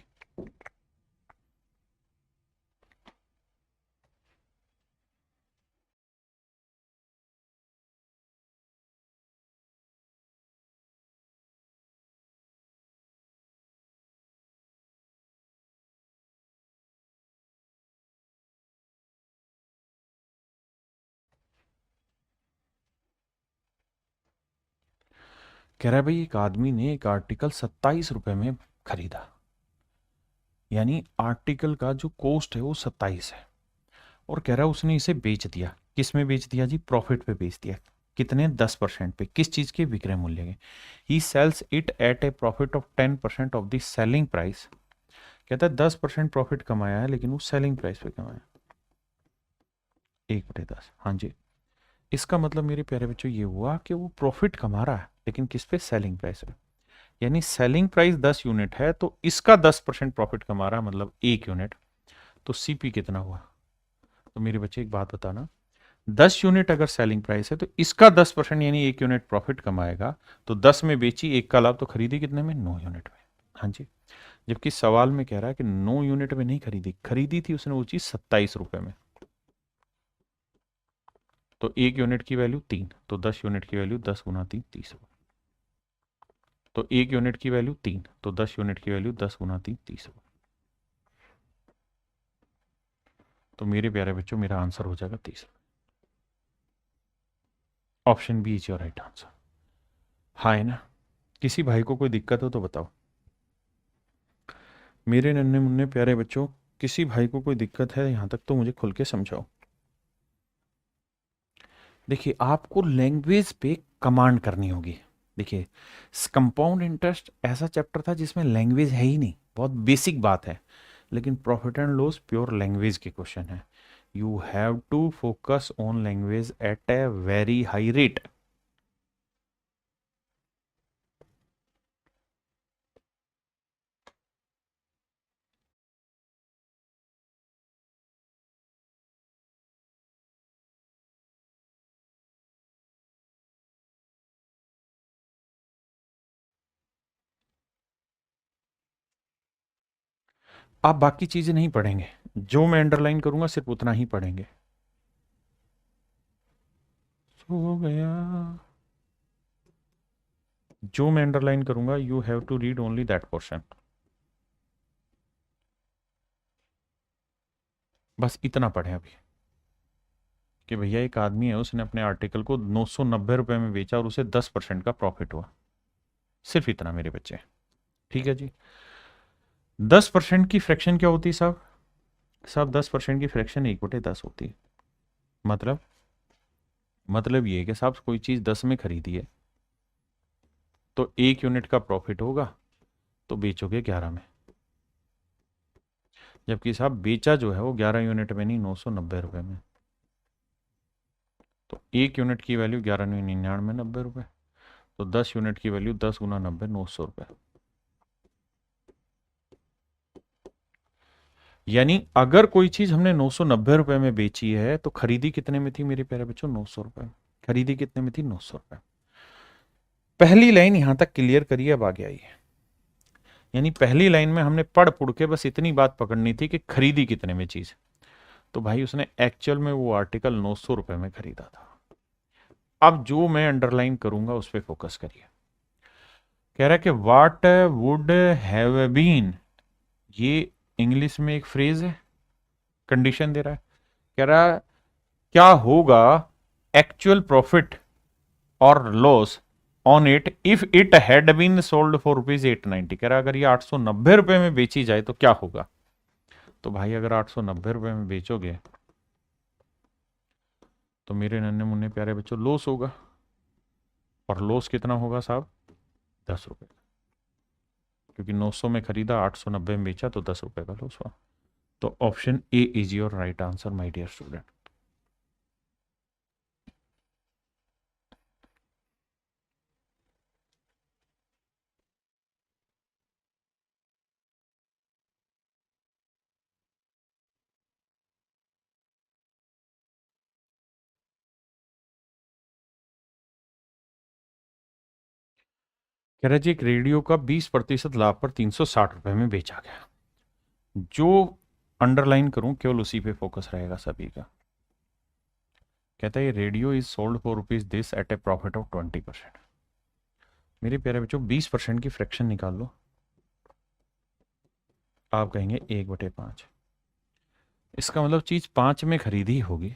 कह रहा है भाई एक आदमी ने एक आर्टिकल 27 रुपए में खरीदा, यानी आर्टिकल का जो कॉस्ट है वो 27 है, और कह रहा है उसने इसे बेच दिया। किस में बेच दिया जी? प्रॉफिट पे बेच दिया। कितने? 10% पे। किस चीज के? विक्रय मूल्य के। He sells it at a profit of 10% of the selling price. कहता है 10% प्रॉफिट कमाया है, लेकिन वो सेलिंग प्राइस पे कमाया 1/10। हाँ जी, इसका मतलब मेरे प्यारे बच्चों ये हुआ कि वो प्रॉफिट कमा रहा है, लेकिन किस पे? सेलिंग प्राइस पे। यानी सेलिंग प्राइस 10 यूनिट है, तो इसका 10% प्रॉफिट कमा रहा है, मतलब 1 यूनिट। तो CP कितना हुआ? तो मेरे बच्चे एक बात बताना, 10 यूनिट अगर सेलिंग प्राइस है तो इसका 10% यानी 1 यूनिट प्रॉफिट कमाएगा। तो 10 में बेची, एक का लाभ, तो खरीदी कितने में? 9 यूनिट में। हाँ जी, जबकि सवाल में कह रहा है कि 9 यूनिट में नहीं खरीदी, खरीदी थी उसने वो चीज 27 रुपए में। तो 1 यूनिट की वैल्यू 3, तो 10 यूनिट की वैल्यू 10 गुना 3 30। तो 1 यूनिट की वैल्यू 3, तो 10 यूनिट की वैल्यू 10 गुना 3 30। तो मेरे प्यारे बच्चों मेरा आंसर हो जाएगा 30। Option B is your right answer. हाँ है ना? किसी भाई को कोई दिक्कत हो तो बताओ। मेरे नन्हे मुन्ने प्यारे बच्चों, किसी भाई को कोई दिक्कत है यहां तक तो मुझे खुल के समझाओ। देखिए, आपको लैंग्वेज पे कमांड करनी होगी। देखिए, कंपाउंड इंटरेस्ट ऐसा चैप्टर था जिसमें लैंग्वेज है ही नहीं, बहुत बेसिक बात है। लेकिन profit and loss pure language के क्वेश्चन है। You have to focus on language at a very high rate. आप बाकी चीजें नहीं पढ़ेंगे, जो मैं अंडरलाइन करूंगा सिर्फ उतना ही पढ़ेंगे। सो गया। जो मैं अंडरलाइन करूंगा you have to read only that portion. बस इतना पढ़ें अभी, कि भैया एक आदमी है उसने अपने आर्टिकल को 990 रुपए में बेचा और उसे 10% का प्रॉफिट हुआ। सिर्फ इतना मेरे बच्चे। ठीक है जी। 10% की फ्रैक्शन क्या होती है साहब? साहब 10% की फ्रैक्शन 1/10 होती है। मतलब मतलब ये है कि साहब कोई चीज 10 में खरीदी है, तो 1 यूनिट का प्रॉफिट होगा, तो बेचोगे 11 में। जबकि साहब बेचा जो है वो 11 यूनिट में नहीं, 990 रुपए में। तो 1 यूनिट की वैल्यू 11×99 90 रुपए। तो 10 यूनिट की वैल्यू 10 गुना 90 900 रुपए। यानी अगर कोई चीज हमने 990 रुपए में बेची है तो खरीदी कितने में थी मेरे प्यारे बच्चों? 900 रुपए। खरीदी कितने में थी? 900 रुपए। पहली लाइन यहां तक क्लियर करिए, अब आगे आइए। यानी पहली लाइन में हमने पढ़ पुढ़ के बस इतनी बात पकड़नी थी कि खरीदी कितने में चीज। तो भाई उसने एक्चुअल में वो आर्टिकल 900 रुपए में खरीदा था। अब जो मैं अंडरलाइन करूंगा उस पर फोकस करिए। कह रहा है कि वाट वुड हैव बीन, ये इंग्लिश में एक फ्रेज है, कंडीशन दे रहा है। कह रहा है क्या होगा एक्चुअल प्रॉफिट और loss on it if it had been sold for ₹890। कह रहा है अगर ये 890 रुपए में बेची जाए तो क्या होगा? तो भाई अगर 890 रुपए में बेचोगे तो मेरे नन्हे मुन्ने प्यारे बच्चों लॉस होगा। और लॉस कितना होगा साहब? 10 रुपए। क्योंकि 900 में खरीदा, 890 में बेचा, तो 10 रुपए का लॉस हुआ। तो option A is your right answer my dear student. कह रहा जी एक रेडियो का 20% लाभ पर 360 रुपए में बेचा गया। जो अंडरलाइन करूं केवल उसी पे फोकस रहेगा सभी का। कहता है ये radio is sold for rupees this eight a profit of 20%। मेरे प्यारे बच्चों 20% की फ्रैक्शन निकाल लो। आप कहेंगे 1/5। इसका मतलब चीज 5 में खरीदी होगी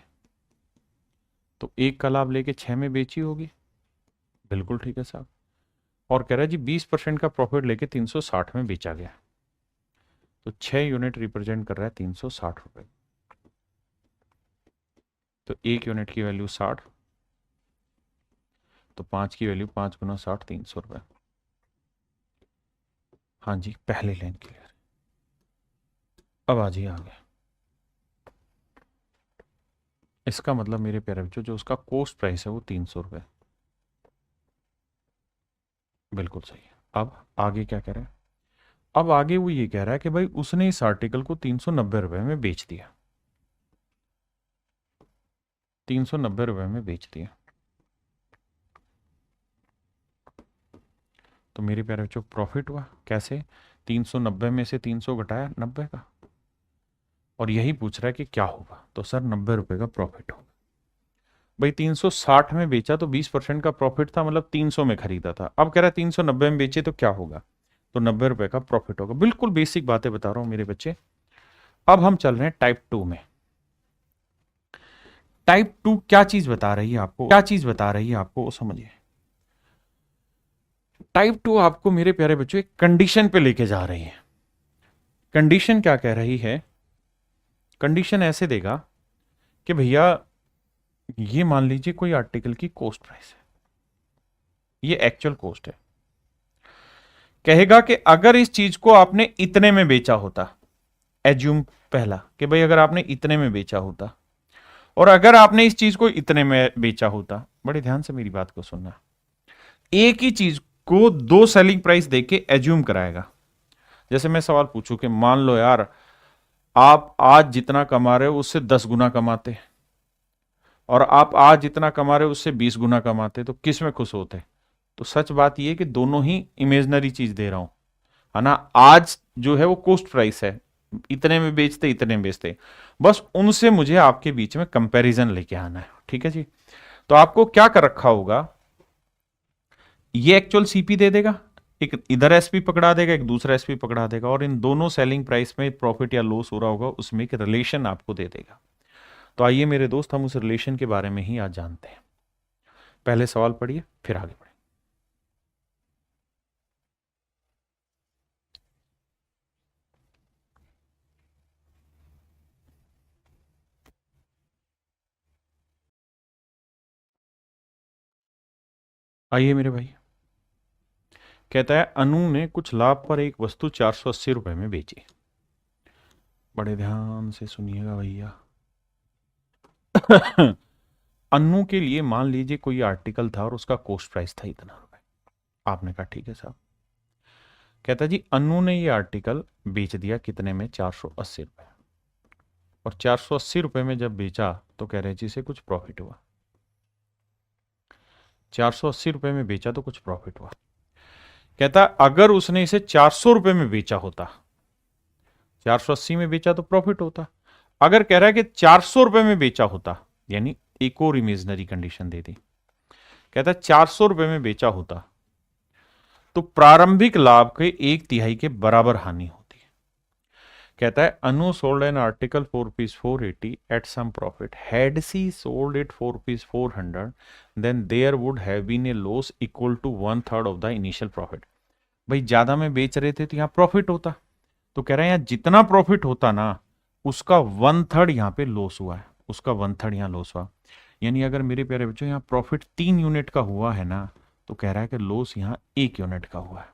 तो 1 का लाभ लेके 6 में बेची होगी। बिल्कुल ठीक है साहब। और कह रहा है जी 20% का प्रॉफिट लेके 360 में बेचा गया। तो 6 यूनिट रिप्रेजेंट कर रहा है 360 रुपए। तो 1 यूनिट की वैल्यू 60, तो 5 की वैल्यू 5 गुना 60 300 रुपए। हाँ जी पहली लाइन क्लियर। अब आ जाइए आगे। इसका मतलब मेरे प्यारे बच्चों जो उसका कॉस्ट प्राइस है वो 300 रुपए। बिल्कुल सही है। अब आगे क्या कह रहा है? अब आगे वो ये कह रहा है कि भाई उसने इस आर्टिकल को 390 रुपए में बेच दिया। 390 रुपए में बेच दिया। तो मेरे प्यारे बच्चों प्रॉफिट हुआ कैसे? 390 में से 300 घटाया 90 का, और यही पूछ रहा है कि क्या होगा। तो सर 90 रुपए का प्रॉफिट होगा। भाई 360 में बेचा तो 20% का प्रॉफिट था, मतलब 300 में खरीदा था। अब कह रहा है 390 में बेचे तो क्या होगा? तो 90 रुपए का प्रॉफिट होगा। बिल्कुल बेसिक बातें बता रहा हूं मेरे बच्चे। अब हम चल रहे हैं टाइप 2 में। टाइप 2 क्या चीज बता रही है आपको, क्या चीज बता रही है आपको वो समझिए। टाइप 2 आपको मेरे प्यारे बच्चों एक कंडीशन पे लेके जा रही है। कंडीशन क्या कह रही है? कंडीशन ऐसे देगा कि भैया ये मान लीजिए कोई आर्टिकल की कॉस्ट प्राइस है, ये एक्चुअल कॉस्ट है। कहेगा कि अगर इस चीज को आपने इतने में बेचा होता, एज्यूम पहला कि भाई अगर आपने इतने में बेचा होता, और अगर आपने इस चीज को इतने में बेचा होता, बड़े ध्यान से मेरी बात को सुनना। एक ही चीज को दो सेलिंग प्राइस देके एज्यूम कराएगा। जैसे मैं सवाल पूछूं कि मान लो यार आप आज जितना कमा रहे हो उससे 10 गुना कमाते, और आप आज जितना कमा रहे हो उससे 20 गुना कमाते, तो किस में खुश होते? तो सच बात यह कि दोनों ही इमेजनरी चीज दे रहा हूं, है ना। आज जो है वो कॉस्ट प्राइस है, इतने में बेचते इतने में बेचते, बस उनसे मुझे आपके बीच में कंपैरिजन लेके आना है। ठीक है जी। तो आपको क्या कर रखा होगा, ये एक्चुअल सीपी दे देगा, एक इधर एसपी पकड़ा देगा, एक दूसरा एसपी पकड़ा देगा, और इन दोनों सेलिंग प्राइस में प्रॉफिट या लॉस हो रहा होगा उसमें एक रिलेशन आपको दे देगा। तो आइए मेरे दोस्त हम उस रिलेशन के बारे में ही आज जानते हैं। पहले सवाल पढ़िए फिर आगे बढ़े। आइए मेरे भाई। कहता है अनु ने कुछ लाभ पर एक वस्तु 480 रुपए में बेची। बड़े ध्यान से सुनिएगा भैया। अनु के लिए मान लीजिए कोई आर्टिकल था और उसका कॉस्ट प्राइस था इतना रुपए। आपने कहा ठीक है साहब। कहता जी अनु ने ये आर्टिकल बेच दिया कितने में? 480 रुपए। और 480 रुपए में जब बेचा तो कह रहे जी से कुछ प्रॉफिट हुआ। 480 रुपए में बेचा तो कुछ प्रॉफिट हुआ। कहता अगर उसने इसे 400 रुपए में बेचा होता, 480 में बेचा तो प्रॉफिट होता। अगर कह रहा है कि 400 रुपए में बेचा होता, यानी एक और इमेजनरी कंडीशन दे दी। कहता है 400 रुपए में बेचा होता तो प्रारंभिक लाभ के 1/3 के बराबर हानि होती है। कहता है Anu sold an article for rupees 480 at some profit, had she sold it for rupees 400 then there would have been a loss equal to 1/3 of the initial profit. भाई ज्यादा में बेच रहे थे तो यहां प्रॉफिट होता, तो कह रहे हैं यहां जितना प्रॉफिट होता ना उसका 1/3 यहां पे लॉस हुआ है, उसका 1/3 यहां लॉस हुआ। यानी अगर मेरे प्यारे बच्चों यहाँ प्रॉफिट 3 यूनिट का हुआ है ना, तो कह रहा है कि लॉस यहाँ 1 यूनिट का हुआ है।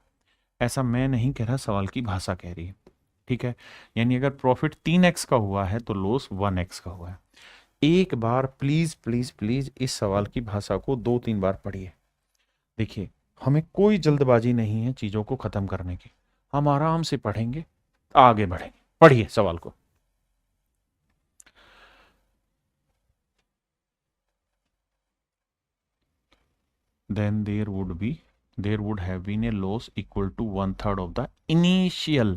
ऐसा मैं नहीं कह रहा, सवाल की भाषा कह रही है। ठीक है। यानी अगर प्रॉफिट 3x का हुआ है तो लॉस 1x का हुआ है। एक बार प्लीज प्लीज प्लीज इस सवाल की भाषा को 2-3 बार पढ़िए। देखिए हमें कोई जल्दबाजी नहीं है चीजों को खत्म करने की, हम आराम से पढ़ेंगे आगे बढ़ेंगे। पढ़िए सवाल को। Then there would be there would have been a loss equal to 1/3 of the initial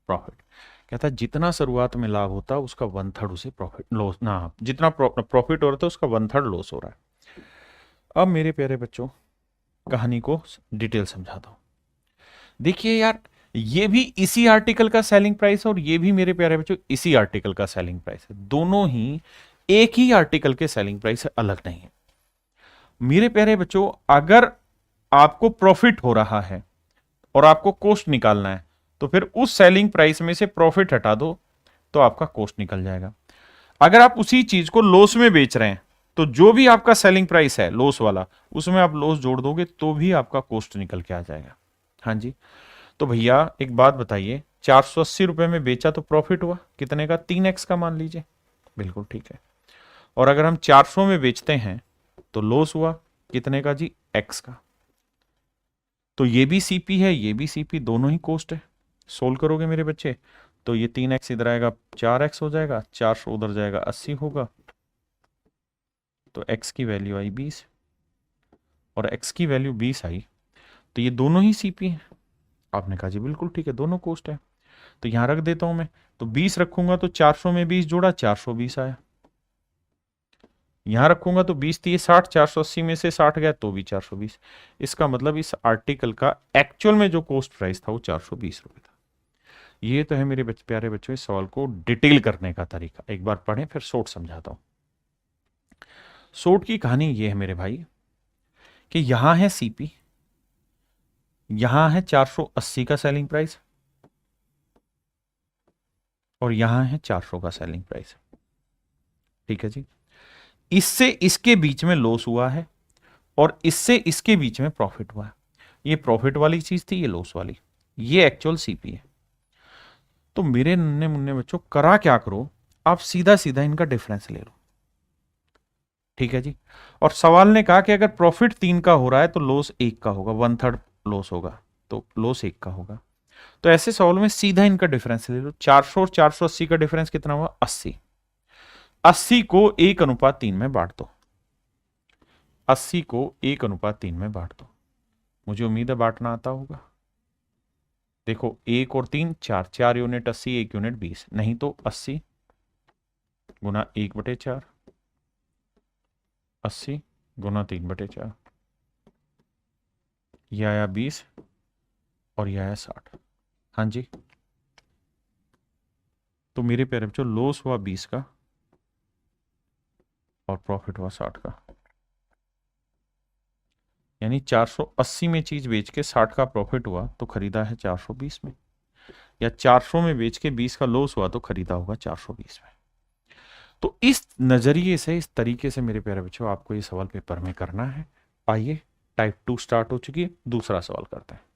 profit. कहता है जितना शुरुआत में लाभ होता है उसका 1/3 उसे प्रॉफिट लॉस ना, जितना प्रॉफिट हो रहा था उसका 1/3 लॉस हो रहा है। अब मेरे प्यारे बच्चों कहानी को डिटेल समझाता हूं। देखिए यार, ये भी इसी आर्टिकल का सेलिंग प्राइस है और ये भी मेरे प्यारे बच्चों इसी आर्टिकल का सेलिंग प्राइस है। दोनों ही एक ही आर्टिकल के सेलिंग प्राइस है, अलग नहीं है। मेरे प्यारे बच्चों अगर आपको प्रॉफिट हो रहा है और आपको कॉस्ट निकालना है तो फिर उस सेलिंग प्राइस में से प्रॉफिट हटा दो तो आपका कॉस्ट निकल जाएगा। अगर आप उसी चीज को लॉस में बेच रहे हैं तो जो भी आपका सेलिंग प्राइस है लॉस वाला, उसमें आप लॉस जोड़ दोगे तो भी आपका कॉस्ट निकल के आ जाएगा। हाँ जी, तो भैया एक बात बताइए, 480 रुपए में बेचा तो प्रॉफिट हुआ कितने का? 3x का मान लीजिए। बिल्कुल ठीक है। और अगर हम 400 में बेचते हैं तो लॉस हुआ कितने का जी? x का। तो ये भी सीपी है, ये भी सीपी, दोनों ही कॉस्ट है। सोल्व करोगे मेरे बच्चे तो ये 3x इधर आएगा 4x हो जाएगा, 400 उधर जाएगा 80 होगा, तो x की वैल्यू आई 20 और x की वैल्यू 20 आई, तो ये दोनों ही सीपी हैं। आपने कहा जी बिल्कुल ठीक है, दोनों कॉस्ट है, तो यहां रख देता हूं मैं। तो 20 रखूंगा तो 400 में 20 जोड़ा 420 आया, यहां रखूंगा तो 20 थी 60, 480 में से 60 गया तो भी 420। इसका मतलब इस आर्टिकल का एक्चुअल में जो कॉस्ट प्राइस था वो 420 रुपए था। ये तो है मेरे प्यारे बच्चों इस सवाल को डिटेल करने का तरीका। एक बार पढ़ें फिर शॉर्ट समझाता हूं। शॉर्ट की कहानी ये है मेरे भाई कि यहां है सीपी, यहां है 480 का सेलिंग प्राइस और यहां है 400 का सेलिंग प्राइस। ठीक है जी, इससे इसके बीच में लॉस हुआ है और इससे इसके बीच में प्रॉफिट हुआ है। ये प्रॉफिट वाली चीज थी, ये लॉस वाली, ये एक्चुअल सीपी है। तो मेरे नन्हे मुन्ने बच्चों करा क्या करो, आप सीधा सीधा इनका डिफरेंस ले लो। ठीक है जी, और सवाल ने कहा कि अगर प्रॉफिट 3 का हो रहा है तो लॉस 1 का होगा, 1/3 लॉस होगा, तो लॉस 1 का होगा। तो ऐसे सवाल में सीधा इनका डिफरेंस ले लो। 400 और 480 का डिफरेंस कितना हुआ? 80। 80 को 1:3 में बांट दो, 80 को 1:3 में बांट दो। मुझे उम्मीद है बांटना आता होगा। देखो 1 और 3 4, 4 यूनिट 80, 1 यूनिट 20, नहीं तो 80 गुना 1/4, 80 गुना 3/4, यह आया 20 और यह आया 60। हाँ जी, तो मेरे प्यारे बच्चों लॉस हुआ 20 का और प्रॉफिट हुआ 60 का। यानी 480 में चीज बेच के 60 का प्रॉफिट हुआ तो खरीदा है 420 में, या 400 में बेच के 20 का लॉस हुआ तो खरीदा होगा 420 में। तो इस नजरिए से, इस तरीके से मेरे प्यारे बच्चों आपको ये सवाल पेपर में करना है। आइए टाइप 2 स्टार्ट हो चुकी है, दूसरा सवाल करते हैं।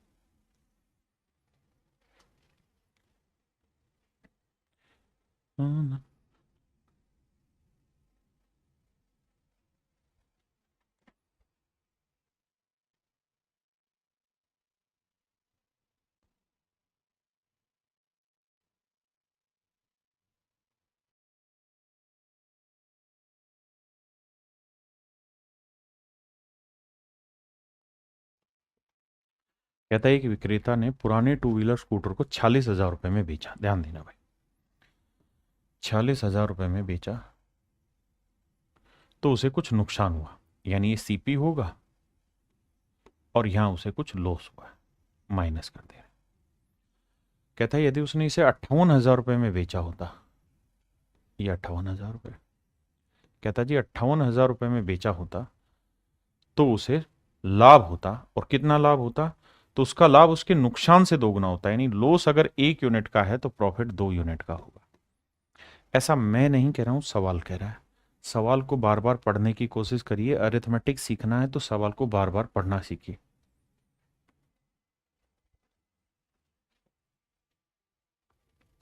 कहता है कि विक्रेता ने पुराने 2 व्हीलर स्कूटर को 46,000 रुपए में बेचा। ध्यान देना भाई, 46,000 रुपए में बेचा तो उसे कुछ नुकसान हुआ, यानी ये सीपी होगा और यहां उसे कुछ लॉस हुआ, माइनस कर दे रहे। कहता है यदि उसने इसे 58,000 रुपए में बेचा होता, ये 58,000 रुपए, कहता जी 58,000 रुपए में बेचा होता तो उसे लाभ होता, और कितना लाभ होता? तो उसका लाभ उसके नुकसान से दोगुना होता है, यानी लॉस अगर 1 यूनिट का है तो प्रॉफिट 2 यूनिट का होगा। ऐसा मैं नहीं कह रहा हूं, सवाल कह रहा है। सवाल को बार बार पढ़ने की कोशिश करिए। अरिथमेटिक सीखना है तो सवाल को बार बार पढ़ना सीखिए।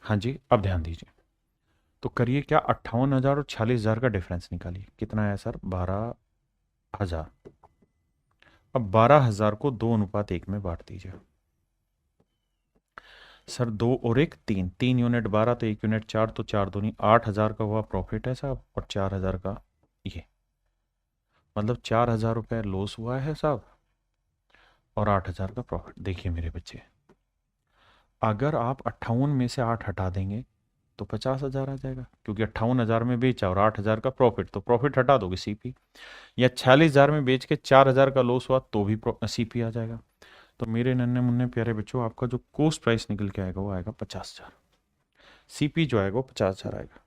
हाँ जी, अब ध्यान दीजिए। तो करिए क्या, 58,000 और 46,000 का डिफरेंस निकालिए। कितना है सर? 12,000। अब 12,000 को 2:1 में बांट दीजिए। सर 2 और 1 3, 3 यूनिट 12 तो 1 यूनिट 4, तो 4 दूनी 8,000 का हुआ प्रॉफिट है साहब, और 4,000 का ये, मतलब 4,000 रुपये लॉस हुआ है साहब, और 8,000 का प्रॉफिट। देखिए मेरे बच्चे, अगर आप 58 में से 8 हटा देंगे तो 50,000 आ जाएगा, क्योंकि 58,000 में बेचा और 8,000 का प्रॉफिट, तो प्रॉफिट हटा दोगे सीपी। या 46,000 में बेच के 4,000 का लॉस हुआ तो भी सीपी आ जाएगा। तो मेरे नन्हे मुन्ने प्यारे बच्चों, आपका जो कोस्ट प्राइस निकल के आएगा वो आएगा 50,000। सीपी जो आएगा वो 50,000 आएगा।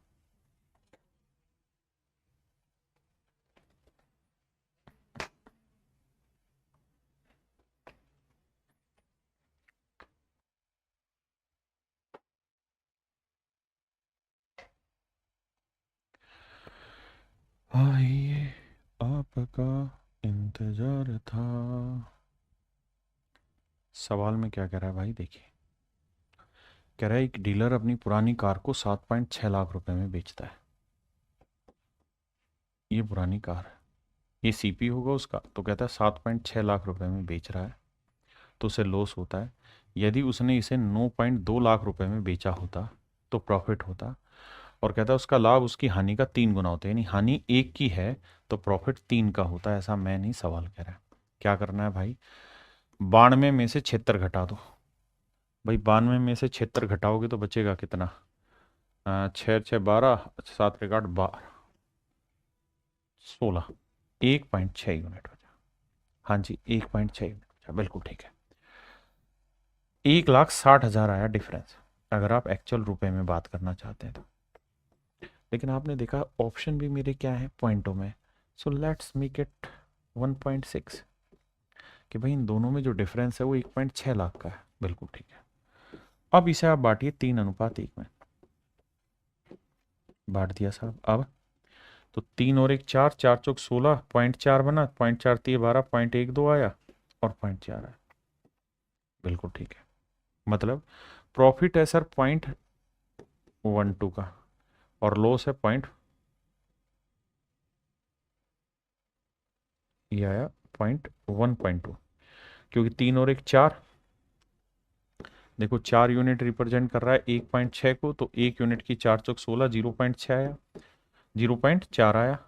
आइए आपका इंतजार था। सवाल में क्या कह रहा है भाई, देखिए। कह रहा है एक डीलर अपनी पुरानी कार को 7.6 लाख रुपए में बेचता है। ये पुरानी कार है, ये सीपी होगा उसका, तो कहता है 7.6 लाख रुपए में बेच रहा है, तो उसे लॉस होता है। यदि उसने इसे 9.2 लाख रुपए में बेचा होता तो प्रॉफिट होता। और कहता है उसका लाभ उसकी हानि का 3 गुना होता है, यानी हानि 1 की है तो प्रॉफिट 3 का होता है। ऐसा मैं नहीं, सवाल कह रहा है। क्या करना है भाई, 92 में से 76 घटा दो। भाई 92 में से 76 घटाओगे तो बचेगा कितना, 6 6 12, 7 1 8 12, 16, 1.6 यूनिट बचा। हाँ जी, 1.6 यूनिट बचा, बिल्कुल ठीक है। 1,60,000 आया डिफरेंस, अगर आप एक्चुअल रुपए में बात करना चाहते हैं तो। लेकिन आपने देखा ऑप्शन भी मेरे क्या है, पॉइंटों में। सो लेट्स मेक इट 1.6, कि भाई इन दोनों में जो डिफरेंस है वो 1.6 लाख का है, बिल्कुल ठीक है। अब इसे आप बांटिए 3:1 में। बांट दिया साहब। अब तो 3 और 1 4, 4 चौक 16, 0.4 बना, 0.4 3 12, 0.12 आया और 0.4 आया, बिल्कुल ठीक है। मतलब प्रॉफिट है सर 0.12 का और लॉस है ये आया 0.1.2, क्योंकि 3 और 1 4, देखो 4 यूनिट रिप्रेजेंट कर रहा है 1.6 को, तो 1 यूनिट की 4 चौक 16, 0.6 आया, 0.4 आया।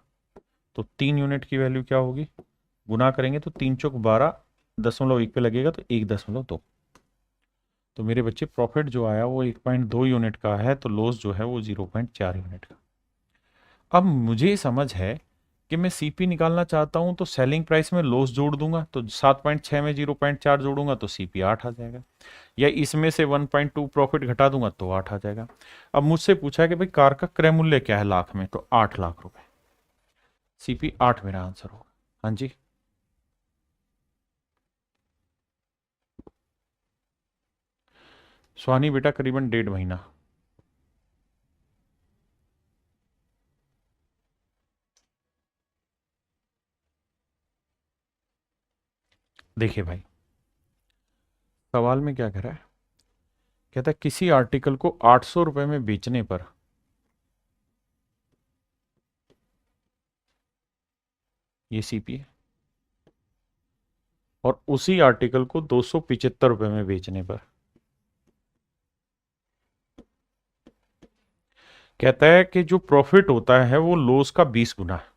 तो 3 यूनिट की वैल्यू क्या होगी, गुना करेंगे तो 3 चौक 12, 0.1 पे लगेगा तो 1.2। तो मेरे बच्चे प्रॉफिट जो आया वो 1.2 यूनिट का है, तो लॉस जो है वो 0.4 यूनिट का। अब मुझे समझ है कि मैं सीपी निकालना चाहता हूं, तो सेलिंग प्राइस में लॉस जोड़ दूंगा, तो 7.6 में 0.4 जोड़ूंगा तो सीपी 8 आ जाएगा। या इसमें से 1.2 प्रॉफिट घटा दूंगा तो 8 आ जाएगा। अब मुझसे पूछा है कि भाई कार का क्रय मूल्य क्या है लाख में, तो 8 लाख रुपए, सीपी 8 मेरा आंसर होगा। हाँ जी, सुहानी बेटा करीबन 1.5 महीना। देखिए भाई, सवाल में क्या कह रहा है, कहता है किसी आर्टिकल को 800 रुपए में बेचने पर ये सीपी है, और उसी आर्टिकल को 275 रुपए में बेचने पर, कहता है कि जो प्रॉफिट होता है वो लॉस का 20 गुना है।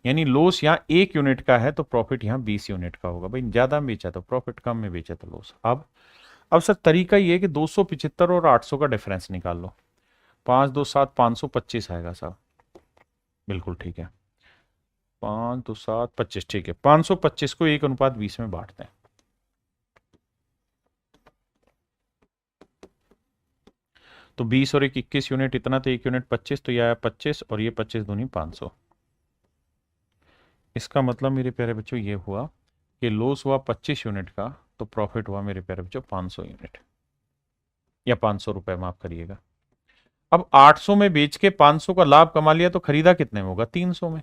यानी लॉस यहाँ 1 यूनिट का है तो प्रॉफिट यहाँ 20 यूनिट का होगा। भाई ज्यादा में बेचा तो प्रॉफिट, कम में बेचा तो लॉस। अब सर तरीका ये है कि 275 और 800 का डिफरेंस निकाल लो। 5 2 7, 525 आएगा साहब, बिल्कुल ठीक है। 5 2 7 25, ठीक है। 525 को 1:20 में बांटते हैं, तो 20 और 1 21 यूनिट, इतना तो 1 यूनिट 25, तो ये आया 25 और ये 25 दूनी 500। इसका मतलब मेरे प्यारे बच्चों ये हुआ कि लॉस हुआ 25 यूनिट का, तो प्रॉफिट हुआ मेरे प्यारे बच्चों 500 यूनिट, या 500 रुपए माफ करिएगा। अब 800 में बेच के 500 का लाभ कमा लिया तो खरीदा कितने में होगा, 300 में।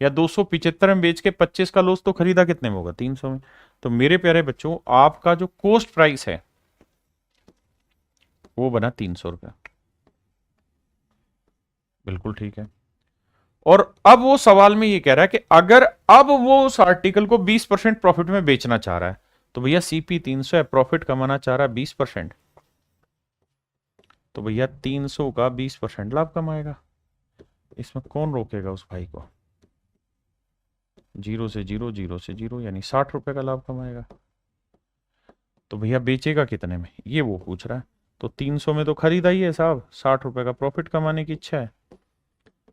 या 275 में बेच के 25 का लॉस तो खरीदा कितने में होगा, 300 में। तो मेरे प्यारे बच्चों आपका जो कोस्ट प्राइस है वो बना 300 रुपया, बिल्कुल ठीक है। और अब वो सवाल में ये कह रहा है कि अगर अब वो उस आर्टिकल को 20% प्रॉफिट में बेचना चाह रहा है, तो भैया सीपी 300 है, प्रॉफिट कमाना चाह रहा है 20%, तो भैया 300 का 20% लाभ कमाएगा। इसमें कौन रोकेगा उस भाई को, जीरो से जीरो, जीरो से जीरो, यानी 60 रुपए का लाभ कमाएगा। तो भैया बेचेगा कितने में, ये वो पूछ रहा है। तो 300 में तो खरीदा ही है साहब, 60 रुपए का प्रॉफिट कमाने की इच्छा है,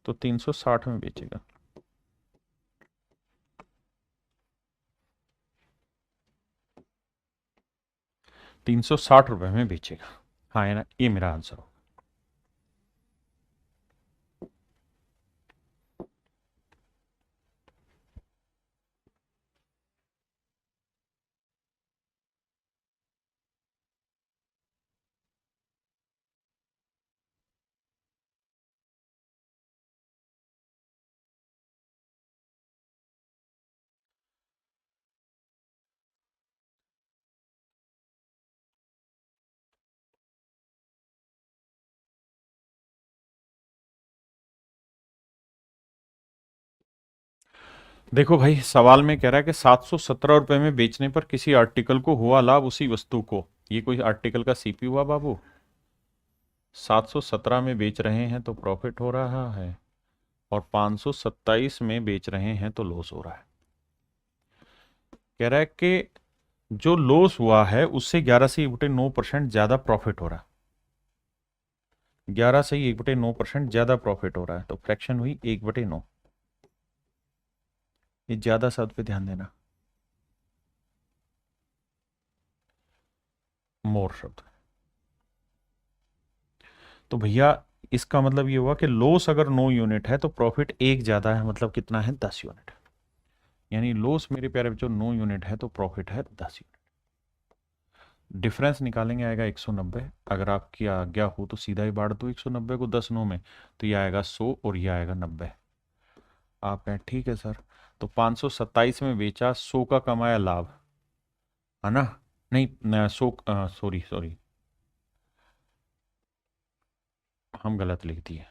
तो 360 में बेचेगा। 360 रुपए में बेचेगा। हाँ है ना, ये मेरा आंसर हो। देखो भाई, सवाल में कह रहा है कि 717 रुपए में बेचने पर किसी आर्टिकल को हुआ लाभ उसी वस्तु को। ये कोई आर्टिकल का सीपी हुआ बाबू। 717 में बेच रहे हैं तो प्रॉफिट हो रहा है, और 527 में बेच रहे हैं तो लॉस हो रहा है। कह रहा है कि जो लॉस हुआ है उससे 11 से 1/9% ज्यादा प्रॉफिट हो रहा है। 11 से 1/9% ज्यादा प्रॉफिट हो रहा है, तो फ्रैक्शन हुई 1/9। ये ज्यादा शब्द पे ध्यान देना, मोर शब्द। तो भैया इसका मतलब ये हुआ कि लॉस अगर 9 यूनिट है तो प्रॉफिट एक ज्यादा है, मतलब कितना है, 10 यूनिट। यानी लॉस मेरे प्यारे बच्चों 9 यूनिट है तो प्रॉफिट है 10 यूनिट। डिफरेंस निकालेंगे, आएगा 190। अगर आपकी आज्ञा हो तो सीधा ही बांट दो 190 को 10 9 में, तो ये आएगा 100 और ये आएगा 90। आप कहें ठीक है सर, तो 527 में बेचा, 100 का कमाया लाभ, है ना। नहीं, 100, सॉरी सॉरी, हम गलत लिख दिए,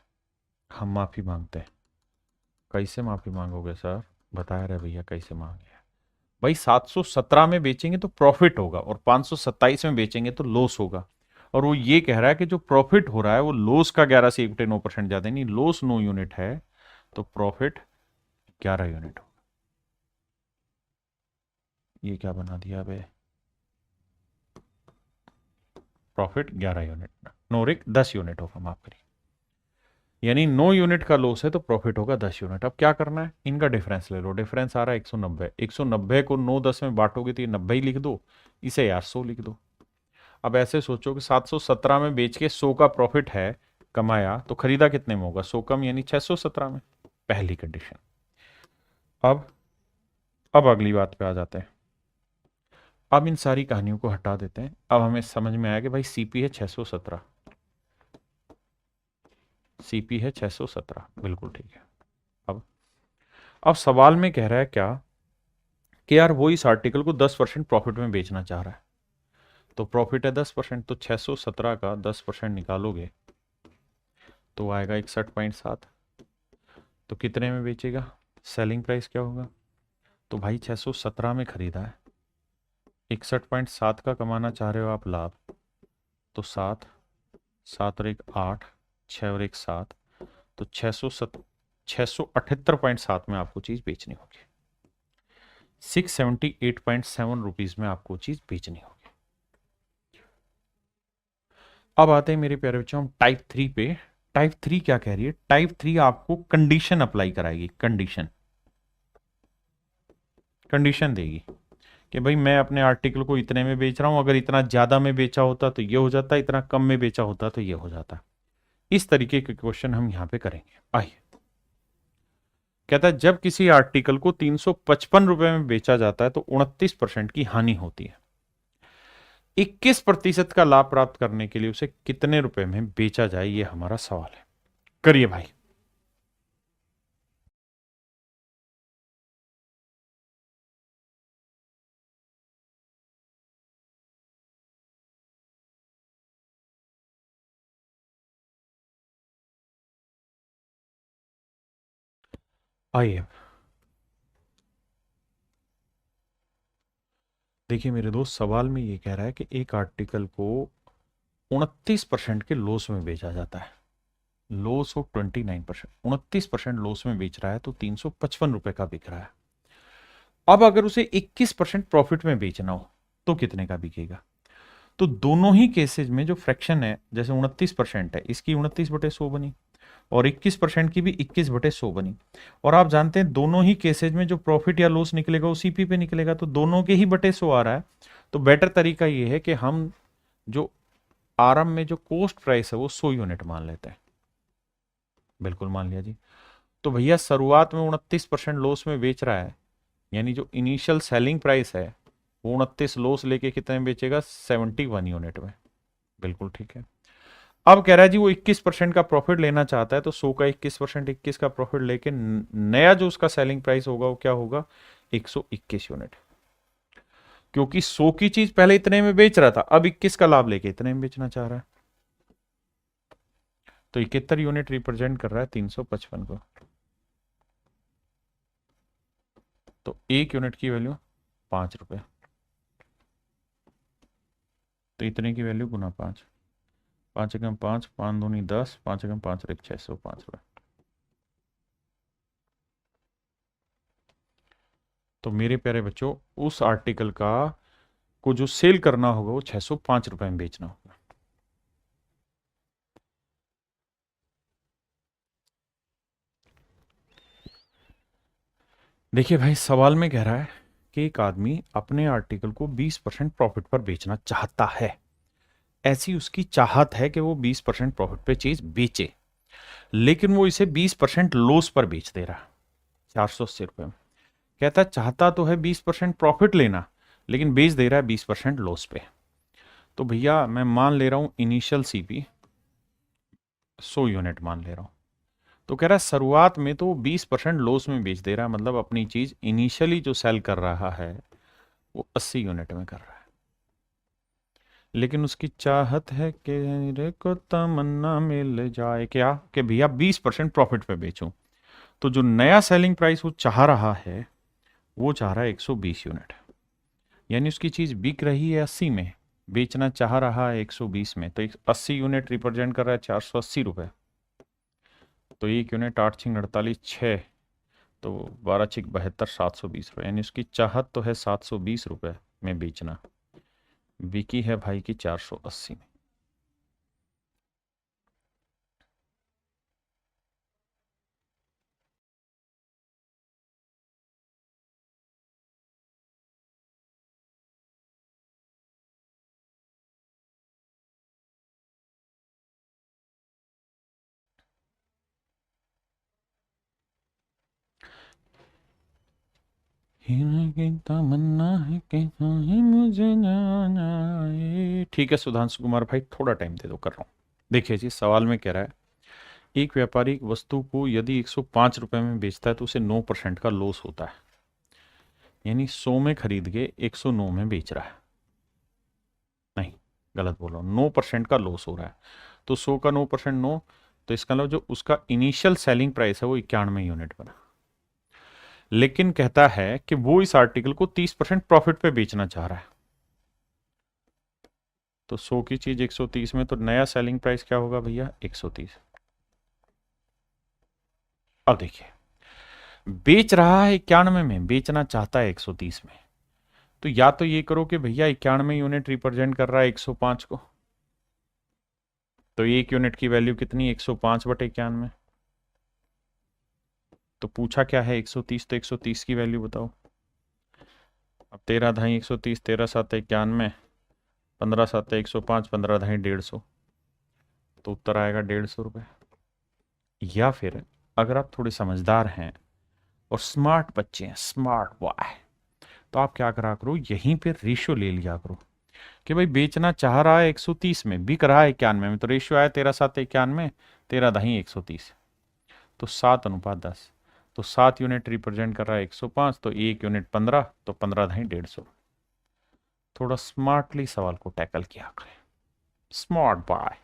हम माफ़ी मांगते हैं। कैसे माफ़ी मांगोगे सर, बताया रहे भैया कैसे मांगे। भाई 717 में बेचेंगे तो प्रॉफिट होगा, और 527 में बेचेंगे तो लॉस होगा। और वो ये कह रहा है कि जो प्रॉफिट हो रहा है वो लॉस का 11 से 1/9% ज्यादा, नहीं, लॉस 9 यूनिट है तो प्रॉफिट 11 यूनिट होगा। ये क्या बना दिया बे, प्रॉफिट 11 यूनिट, नोरिक 10 यूनिट होगा, माफ करिए। यानी 9 यूनिट का लॉस है तो प्रॉफिट होगा 10 यूनिट। अब क्या करना है, इनका डिफरेंस ले लो। डिफरेंस आ रहा है 190। 190 को 9 10 में बांटोगे तो ये 90 ही लिख दो, इसे यार 100 लिख दो। अब ऐसे सोचो कि 717 में बेच के 100 का प्रॉफिट है कमाया, तो खरीदा कितने में होगा, 100 कम, यानी 617 में। पहली कंडीशन। अब अब अगली बात पे आ जाते हैं। अब इन सारी कहानियों को हटा देते हैं। अब हमें समझ में आया कि भाई सीपी है 617, सीपी है 617, बिल्कुल ठीक है। अब सवाल में कह रहा है क्या, कि यार वो इस आर्टिकल को 10% प्रॉफिट में बेचना चाह रहा है। तो प्रॉफिट है 10%, तो 617 का 10% निकालोगे तो आएगा 61.7। तो कितने में बेचेगा, सेलिंग प्राइस क्या होगा। तो भाई 617 में खरीदा है, 61.7 का कमाना चाह रहे हो आप लाभ, तो 7, 7 और 1 8, 6 और 1 7, तो 678.7 में आपको चीज बेचनी होगी। 678.7 रुपीज में आपको चीज बेचनी होगी। अब आते हैं मेरे प्यारे बच्चों हम टाइप 3 पे। टाइप 3 क्या कह रही है, टाइप 3 आपको कंडीशन अप्लाई कराएगी। कंडीशन, कंडीशन देगी कि भाई मैं अपने आर्टिकल को इतने में बेच रहा हूं, अगर इतना ज्यादा में बेचा होता तो ये हो जाता, इतना कम में बेचा होता तो ये हो जाता। इस तरीके के क्वेश्चन हम यहां पे करेंगे। आइए, कहता है जब किसी आर्टिकल को 355 रुपए में बेचा जाता है तो 29% की हानि होती है। 21% का लाभ प्राप्त करने के लिए उसे कितने रुपए में बेचा जाए, ये हमारा सवाल है। करिए भाई। आइए, देखिए मेरे दोस्त, सवाल में ये कह रहा है कि एक आर्टिकल को 29% के लॉस में बेचा जाता है। लॉस ऑफ 29%, 29% लॉस में बेच रहा है तो 355 रुपए का बिक रहा है। अब अगर उसे 21% प्रॉफिट में बेचना हो तो कितने का बिकेगा? तो दोनों ही केसेज में जो फ्रैक्शन है, जैसे 29% है, इसकी 29/100 बनी और 21% की भी 21/100 बनी। और आप जानते हैं दोनों ही केसेज में जो प्रॉफिट या लॉस निकलेगा वो सीपी पे निकलेगा, तो दोनों के ही बटे 100 आ रहा है। तो बेटर तरीका ये है कि हम जो आरएम में जो कॉस्ट प्राइस है वो 100 यूनिट मान लेते हैं। बिल्कुल मान लिया जी। तो भैया शुरुआत में 29% लॉस में बेच रहा है, यानी जो इनिशियल सेलिंग प्राइस है वो 29 लॉस लेके कितने में बेचेगा? 71 यूनिट में। बिल्कुल ठीक है। अब कह रहा है जी वो 21% का प्रॉफिट लेना चाहता है, तो 100 का 21%, 21 का प्रॉफिट लेके नया जो उसका सेलिंग प्राइस होगा वो क्या होगा? 121 यूनिट। क्योंकि 100 की चीज पहले इतने में बेच रहा था, अब 21 का लाभ लेके इतने में बेचना चाह रहा है। तो 71 यूनिट रिप्रेजेंट कर रहा है 355 को। तो एक यूनिट की वैल्यू 5 रुपए, तो इतने की वैल्यू गुना 5, 5 एकम 5, 5 दूनी 10, 5 एकम 5 605 रुपए। तो मेरे प्यारे बच्चों, उस आर्टिकल का को जो सेल करना होगा वो 605 रुपए में बेचना होगा। देखिए भाई, सवाल में कह रहा है कि एक आदमी अपने आर्टिकल को 20% प्रॉफिट पर बेचना चाहता है। ऐसी उसकी चाहत है कि वो 20% प्रॉफिट पे चीज बेचे, लेकिन वो इसे 20% लॉस पर बेच दे रहा है 480 रुपए में। कहता है चाहता तो है 20% प्रॉफिट लेना, लेकिन बेच दे रहा है 20% लॉस पे। तो भैया मैं मान ले रहा हूं इनिशियल सीपी 100 यूनिट मान ले रहा हूं। तो कह रहा है शुरुआत में तो 20% लॉस में बेच दे रहा है, मतलब अपनी चीज इनिशियली जो सेल कर रहा है वो 80 यूनिट में कर रहा है। लेकिन उसकी चाहत है कि रे को तमन्ना मिल जाए क्या, कि भैया 20% प्रॉफिट पे बेचूं। तो जो नया सेलिंग प्राइस वो चाह रहा है वो चाह रहा है 120 यूनिट, यानी उसकी चीज बिक रही है 80 में, बेचना चाह रहा है 120 में। तो 80 यूनिट रिप्रेजेंट कर रहा है 480 रुपए। तो एक यूनिट 8×6 = 48, 6, तो 12×6 = 72, 720 रुपये, यानी उसकी चाहत तो है 720 रुपये में बेचना, बिकी है भाई की 480 में। की तमन्ना है कि मुझे जाना है। ठीक है सुधांशु कुमार भाई, थोड़ा टाइम दे दो, कर रहा हूँ। देखिए जी, सवाल में कह रहा है एक व्यापारी वस्तु को यदि 105 रुपए में बेचता है तो उसे 9% का लॉस होता है, यानी 100 में खरीद के 109 में बेच रहा है। नहीं, गलत बोल रहा हूँ, 9% का लॉस हो रहा है। तो 100 का 9%, 9, तो इसका मतलब जो उसका इनिशियल सेलिंग प्राइस है वो 91 यूनिट बना। लेकिन कहता है कि वो इस आर्टिकल को 30% प्रॉफिट पे बेचना चाह रहा है। तो 100 की चीज 130 में, तो नया सेलिंग प्राइस क्या होगा भैया? 130। अब देखिए, बेच रहा है 91 में, बेचना चाहता है 130 में। तो या तो ये करो कि भैया 91 यूनिट रिप्रेजेंट कर रहा है 105 को, तो एक यूनिट की वैल्यू कितनी? 105/91। तो पूछा क्या है? 130, तो 130 की वैल्यू बताओ। अब 13×2 130, 13×7 91, 15×7 105, 15×2 150, तो उत्तर आएगा 150 रुपये। या फिर अगर आप थोड़े समझदार हैं और स्मार्ट बच्चे हैं, स्मार्ट बॉय, तो आप क्या करा करो, यहीं पे रेशियो ले लिया करो कि भाई बेचना चाह रहा है 130 में, बिक रहा है 91 में, तो रेशियो आया 13×7 91, 13×2 130, तो 7:10। तो 7 यूनिट रिप्रेजेंट कर रहा है 105, तो एक यूनिट 15, तो 15×2 150। थोड़ा स्मार्टली सवाल को टैकल किया करें, स्मार्ट बॉय।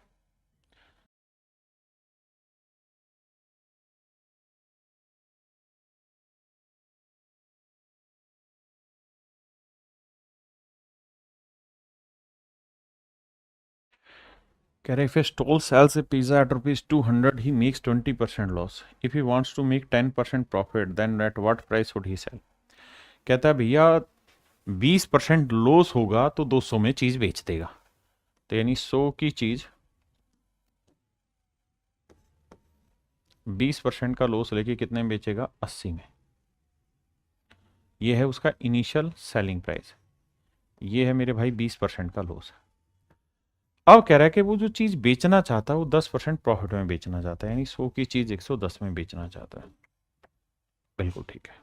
कह रहे if a stall sells a pizza at rupees 200, he makes 20% loss. If he wants to make 10% profit, then at what price would he sell? कहता है भैया 20% लॉस होगा तो 200 में चीज बेच देगा। तो यानी 100 की चीज 20% का लॉस लेके कितने में बेचेगा? 80 में। ये है उसका इनिशियल सेलिंग प्राइस। ये है मेरे भाई 20% का लॉस। अब कह रहा है कि वो जो चीज बेचना चाहता है वो 10% प्रॉफिट में बेचना चाहता है, यानी 100 की चीज 110 में बेचना चाहता है। बिल्कुल ठीक है।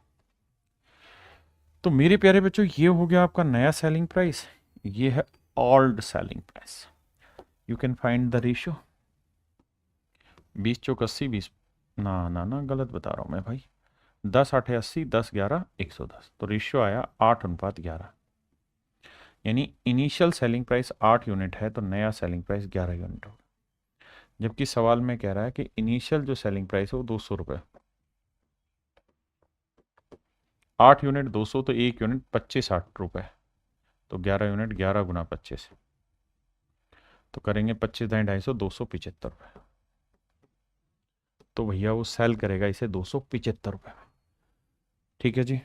तो मेरे प्यारे बच्चों ये हो गया आपका नया सेलिंग प्राइस, ये है old selling price. You can find the ratio. 20 चौक 80, 20 ना ना ना गलत बता रहा हूं मैं भाई। 10 8 80, 10 11 110, तो रेशियो आया 8:11। यानी इनिशियल सेलिंग प्राइस 8 यूनिट है तो नया सेलिंग प्राइस 11 यूनिट होगा। जबकि सवाल में कह रहा है कि इनिशियल जो सेलिंग प्राइस है वो 200 रुपये। 8 यूनिट 200 तो 1 यूनिट 25 तो 11 यूनिट 11 गुना 25, तो करेंगे 25 दाएं 250, 275 रुपये। तो भैया वो सेल करेगा इसे 275 रुपये। ठीक है जी।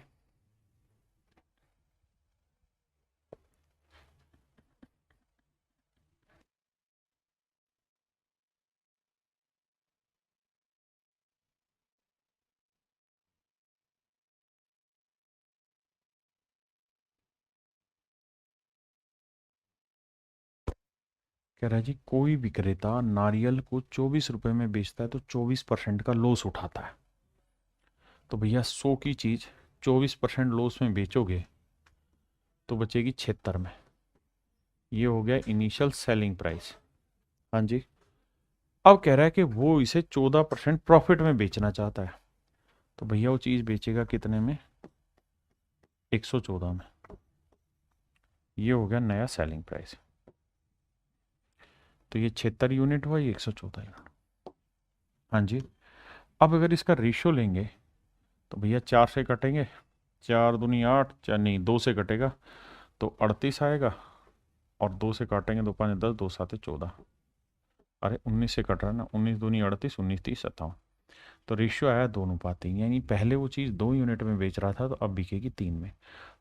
कह रहा है जी कोई विक्रेता नारियल को 24 रुपये में बेचता है तो 24% का लॉस उठाता है। तो भैया 100 की चीज 24% लॉस में बेचोगे तो बचेगी 76 में। ये हो गया इनिशियल सेलिंग प्राइस। हाँ जी। अब कह रहा है कि वो इसे 14% प्रॉफिट में बेचना चाहता है। तो भैया वो चीज बेचेगा कितने में? 114 में। ये हो गया नया सेलिंग प्राइस। तो ये 76 यूनिट हुआ, ये 114 यूनिट। हाँ जी। अब अगर इसका रेशियो लेंगे तो भैया 4 से कटेंगे, 4 दूनी 8, 4 नहीं 2 से कटेगा तो 38 आएगा, और 2 से काटेंगे 2 5 10, 2 7 14, अरे 19 से कट रहा है ना, 19 दूनी 38, 19 30 57। तो रेशियो आया 2:3, यानी पहले वो चीज़ 2 यूनिट में बेच रहा था तो अब बिकेगी 3 में।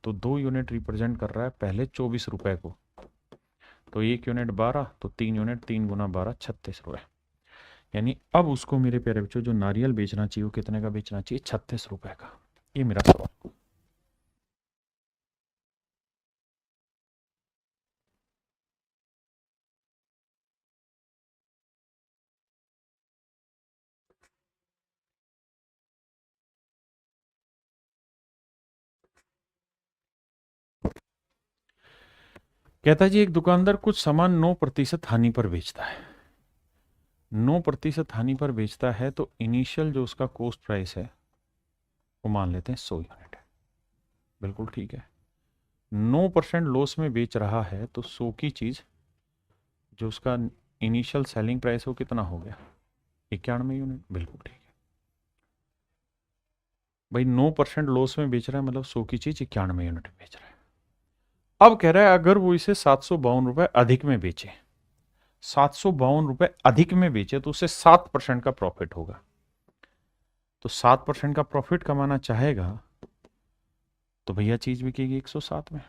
तो 2 यूनिट रिप्रेजेंट कर रहा है पहले 24 रुपए को, तो 1 यूनिट 12, तो 3 यूनिट 3 गुना 12 36 रुपये। यानी अब उसको मेरे प्यारे बच्चों जो नारियल बेचना चाहिए वो कितने का बेचना चाहिए? 36 रुपए का। ये मेरा सवाल। कहता है जी एक दुकानदार कुछ सामान 9% हानि पर बेचता है। 9% हानि पर बेचता है तो इनिशियल जो उसका कॉस्ट प्राइस है वो मान लेते हैं 100 यूनिट है। बिल्कुल ठीक है। 9% लॉस में बेच रहा है तो 100 की चीज जो उसका इनिशियल सेलिंग प्राइस है वो कितना हो गया? 91 यूनिट। बिल्कुल ठीक है भाई। 9% लॉस में बेच रहा है मतलब 100 की चीज 91 यूनिट में बेच रहा है। अब कह रहा है अगर वो इसे 752 रुपए अधिक में बेचे, 752 रुपए अधिक में बेचे तो उसे 7% का प्रॉफिट होगा। तो 7% का प्रॉफिट कमाना चाहेगा तो भैया चीज बिकेगी 107 में।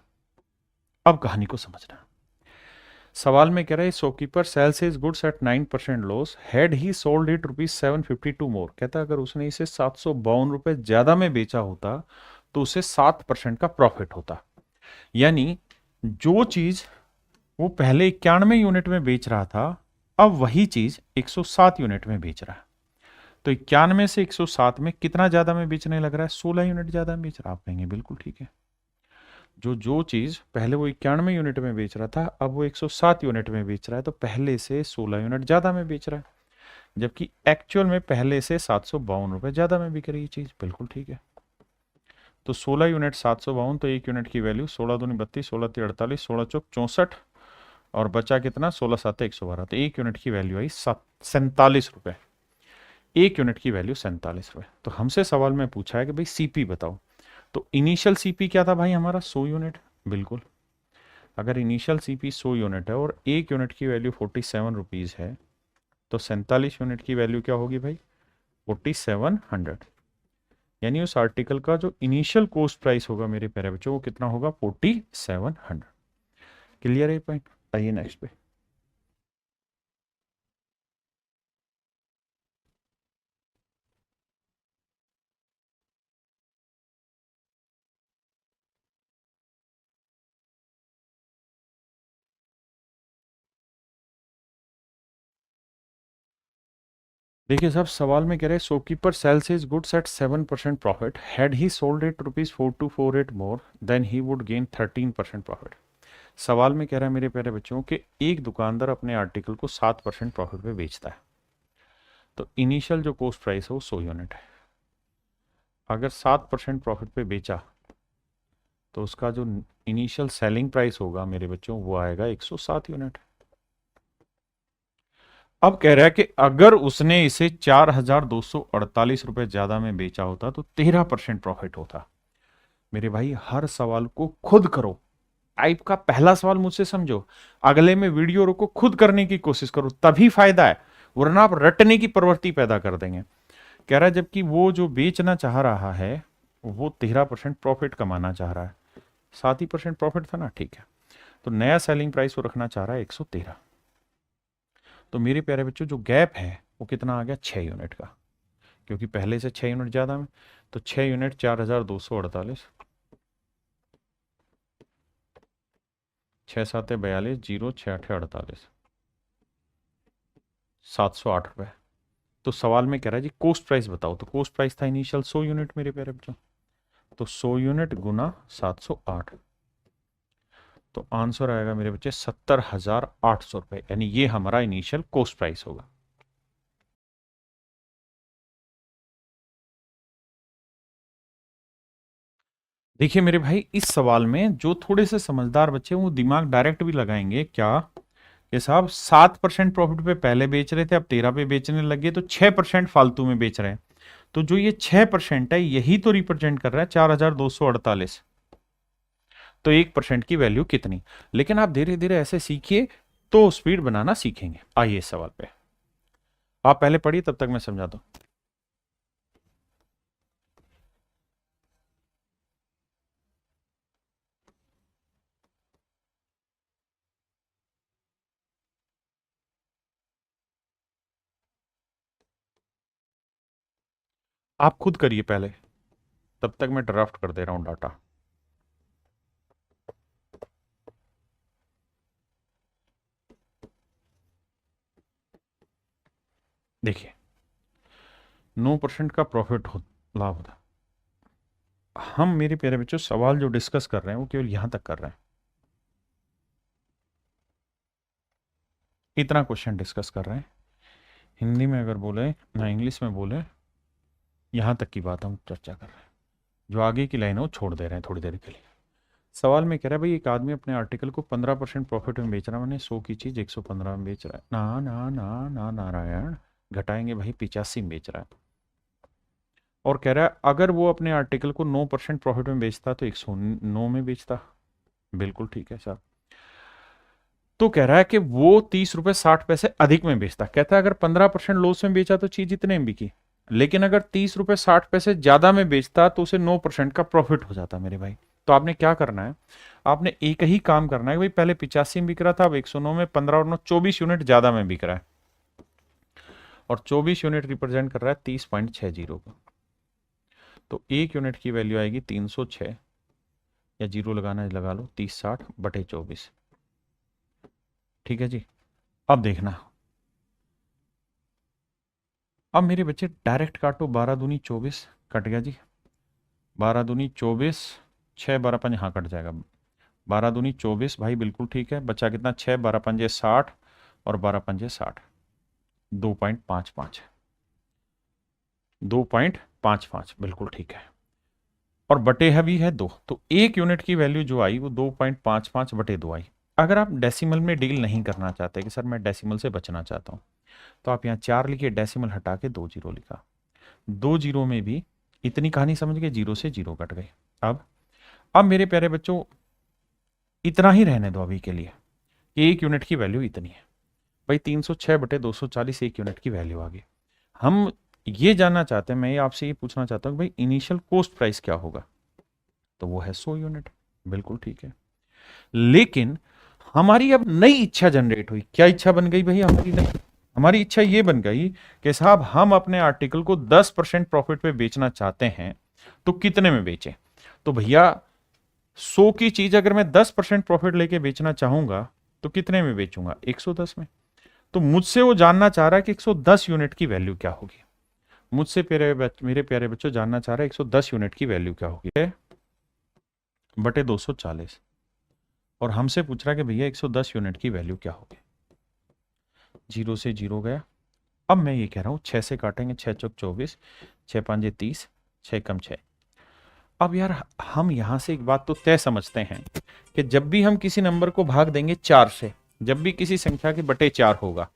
अब कहानी को समझना। सवाल में कह रहा है shopkeeper sells his goods eight 9% loss, had he sold it ₹752 मोर। कहता है अगर उसने इसे 752 रुपए ज्यादा में बेचा होता तो उसे 7% का प्रॉफिट होता। यानी जो चीज वो पहले 91 यूनिट में बेच रहा था अब वही चीज 107 यूनिट में बेच रहा है। तो 91 से 107 में कितना ज्यादा में बेचने लग रहा है? 16 यूनिट ज्यादा में बेच रहा है। आप कहेंगे बिल्कुल ठीक है। जो जो चीज पहले वो 91 यूनिट में बेच रहा था अब वो 107 यूनिट में बेच रहा है तो पहले से 16 यूनिट ज्यादा में बेच रहा है, जबकि एक्चुअल में पहले से 752 रुपए ज्यादा में बिक रही है चीज। बिल्कुल ठीक है। तो 16 यूनिट 752, तो 1 यूनिट की वैल्यू 16 दूनी 32, 16 तीन 48, 16 चौक 64, और बचा कितना? 16 7 112। तो 1 यूनिट की वैल्यू आई 47 रुपए। 1 यूनिट की वैल्यू 47 रुपए। तो हमसे सवाल में पूछा है कि भाई सीपी बताओ। तो इनिशियल सीपी क्या था भाई हमारा? 100 यूनिट। बिल्कुल। अगर इनिशियल सीपी 100 यूनिट है और 1 यूनिट की वैल्यू 47 रुपीज है तो 47 यूनिट की वैल्यू क्या होगी भाई? 4700। यानी उस आर्टिकल का जो इनिशियल कॉस्ट प्राइस होगा मेरे प्यारे बच्चों, वो कितना होगा, 4700। क्लियर है पॉइंट? आइए नेक्स्ट पे। देखिए साहब, सवाल में कह रहे हैं shopkeeper sells his goods at 7% profit, had he sold it ₹4248 more than he would gain 13% profit. सवाल में कह रहा है मेरे प्यारे बच्चों कि एक दुकानदार अपने आर्टिकल को 7% प्रॉफिट पे बेचता है, तो इनिशियल जो कॉस्ट प्राइस है वो 100 यूनिट है। अगर 7% प्रॉफिट पे बेचा तो उसका जो इनिशियल सेलिंग प्राइस होगा मेरे बच्चों वो आएगा 107 यूनिट। अब कह रहा है कि अगर उसने इसे 4248 रुपए ज्यादा में बेचा होता तो 13% प्रॉफिट होता। मेरे भाई हर सवाल को खुद करो, टाइप का पहला सवाल मुझसे समझो, अगले में वीडियो रोको, खुद करने की कोशिश करो, तभी फायदा है, वरना आप रटने की प्रवृत्ति पैदा कर देंगे। कह रहा है जबकि वो जो बेचना चाह रहा है वो 13% प्रॉफिट कमाना चाह रहा है, 7% प्रॉफिट था ना, ठीक है, तो नया सेलिंग प्राइस वो रखना चाह रहा है 113। तो मेरे प्यारे बच्चों जो गैप है वो कितना आ गया, 6 यूनिट का, क्योंकि पहले से 6 यूनिट ज़्यादा में, तो 6 यूनिट 4248, 6 7 42, 0 6 8 48, 708 रुपये। तो सवाल में कह रहा है जी कोस्ट प्राइस बताओ, तो कोस्ट प्राइस था इनिशियल 100 यूनिट मेरे प्यारे बच्चों, तो 100 यूनिट गुना 708, तो आंसर आएगा मेरे बच्चे 70,800 रुपये, यानी ये हमारा इनिशियल कोस्ट प्राइस होगा। देखिए मेरे भाई, इस सवाल में जो थोड़े से समझदार बच्चे हैं वो दिमाग डायरेक्ट भी लगाएंगे क्या, कि साहब 7% प्रॉफिट पे पहले बेच रहे थे, अब 13 पे बेचने लगे, तो 6% फालतू में बेच रहे हैं, तो जो ये 6% है यही तो रिप्रेजेंट कर रहा है 4248, तो 1% की वैल्यू कितनी। लेकिन आप धीरे धीरे ऐसे सीखिए तो स्पीड बनाना सीखेंगे। आइए इस सवाल पे, आप पहले पढ़िए तब तक मैं समझा दूं। आप खुद करिए पहले, तब तक मैं ड्राफ्ट कर दे रहा हूं डाटा। देखिए 9% का प्रॉफिट हो, लाभ होता, हम मेरे प्यारे बच्चों सवाल जो डिस्कस कर रहे हैं वो केवल यहां तक कर रहे हैं, इतना क्वेश्चन डिस्कस कर रहे हैं। हिंदी में अगर बोले ना इंग्लिश में बोले, यहां तक की बात हम चर्चा कर रहे हैं, जो आगे की लाइन है वो छोड़ दे रहे हैं थोड़ी देर के लिए। सवाल में कह रहा है भाई एक आदमी अपने आर्टिकल को 15% प्रॉफिट में बेच रहा है, मैंने 100 की चीज 115 में बेच रहा है, ना ना ना ना नारायण, घटाएंगे भाई, 85 में बेच रहा है। और कह रहा है अगर वो अपने आर्टिकल को 9% प्रॉफिट में बेचता तो 109 में बेचता। बिल्कुल ठीक है साहब। तो कह रहा है कि वो 30 रुपए 60 पैसे अधिक में बेचता, कहता है अगर 15% लॉस में बेचा तो चीज इतने में बिकी, लेकिन अगर 30 रुपए 60 पैसे ज्यादा में बेचता तो उसे 9% का प्रॉफिट हो जाता मेरे भाई। तो आपने क्या करना है, आपने एक ही काम करना है भाई, पहले 85 में बिक रहा था, अब 109 में, 15 और 9 24 यूनिट ज्यादा में बिक रहा है, और 24 यूनिट रिप्रेजेंट कर रहा है 30.60 को, तो एक यूनिट की वैल्यू आएगी 306, या जीरो लगाना है लगा लो, 30/60/24। ठीक है जी। अब देखना, अब मेरे बच्चे डायरेक्ट काटो, 12 दूनी 24, कट गया जी, 12 दूनी 24, 6 12 5, हाँ कट जाएगा, 12 दूनी 24 भाई, बिल्कुल ठीक है, बचा कितना, 6 12 पंजे 60, और 12 पंजे 60, 2.55, 2.55 बिल्कुल ठीक है, और बटे है भी है 2, तो एक यूनिट की वैल्यू जो आई वो 2.55/2 आई। अगर आप डेसिमल में डील नहीं करना चाहते कि सर मैं डेसिमल से बचना चाहता हूँ, तो आप यहाँ 4 लिखिए, डेसिमल हटा के 2 जीरो लिखा, 2 जीरो में भी इतनी कहानी समझ गए, जीरो से जीरो कट गए। अब मेरे प्यारे बच्चों इतना ही रहने दो अभी के लिए, एक यूनिट की वैल्यू इतनी है भाई, 306/240 एक यूनिट की वैल्यू आ गई। हम ये जानना चाहते हैं, मैं आपसे ये पूछना चाहता हूँ भाई इनिशियल कॉस्ट प्राइस क्या होगा, तो वो है 100 यूनिट। बिल्कुल ठीक है। लेकिन हमारी अब नई इच्छा जनरेट हुई। क्या इच्छा बन गई भाई हमारी नई? हमारी इच्छा ये बन गई कि साहब हम अपने आर्टिकल को 10% प्रॉफिट पे बेचना चाहते हैं, तो कितने में बेचें? तो भैया 100 की चीज अगर मैं 10% प्रॉफिट लेके बेचना चाहूंगा तो कितने में बेचूंगा? 110 में। तो मुझसे वो जानना चाह रहा है कि 110 यूनिट की वैल्यू क्या होगी। मुझसे मेरे प्यारे बच्चों जानना चाह रहा है 110 यूनिट की वैल्यू क्या होगी बटे 240। और हमसे पूछ रहा है कि भैया 110 यूनिट की वैल्यू क्या होगी। जीरो से जीरो गया। अब मैं ये कह रहा हूं 6 से काटेंगे, 6 चौक 24, 6 पांजे 30, 6 कम 6। अब यार हम यहां से एक बात तो तय समझते हैं कि जब भी हम किसी नंबर को भाग देंगे 4 से, जब भी किसी संख्या के बटे 4 होगा,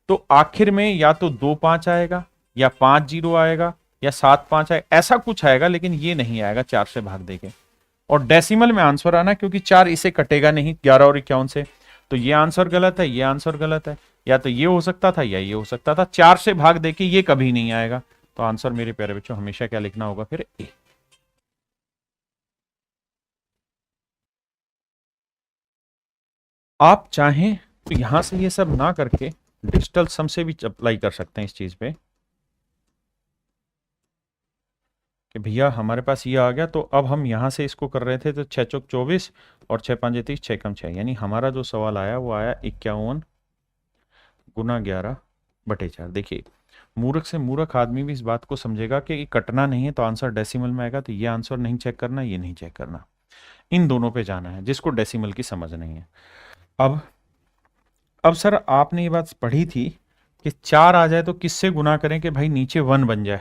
तो आखिर में या तो 2 5 आएगा, या 5 जीरो आएगा, या 7 5 आएगा, ऐसा कुछ आएगा, लेकिन ये नहीं आएगा 4 से भाग देके। और डेसिमल में आंसर आना, क्योंकि 4 इसे कटेगा नहीं 11 और 51 से। तो ये आंसर गलत है, ये आंसर गलत है। या तो ये हो सकता था या ये हो सकता था। 4 से भाग देके ये कभी नहीं आएगा। तो आंसर मेरे प्यारे बच्चों हमेशा क्या लिखना होगा फिर? ए। आप चाहें तो यहां से ये सब ना करके डिजिटल सम से भी अप्लाई कर सकते हैं इस चीज पे कि भैया हमारे पास ये आ गया, तो अब हम यहां से इसको कर रहे थे, तो 6 चौक 24 और 6 पांजे 30, 6 कम 6, यानी हमारा जो सवाल आया वो आया 51 गुना 11 बटे 4। देखिए मूर्ख से मूर्ख आदमी भी इस बात को समझेगा कि ये कटना नहीं है तो आंसर डेसिमल में आएगा, तो ये आंसर नहीं चेक करना, ये नहीं चेक करना, इन दोनों पे जाना है जिसको डेसिमल की समझ नहीं है। अब अब सर आपने ये बात पढ़ी थी कि 4 आ जाए तो किससे गुना करें कि भाई नीचे 1 बन जाए?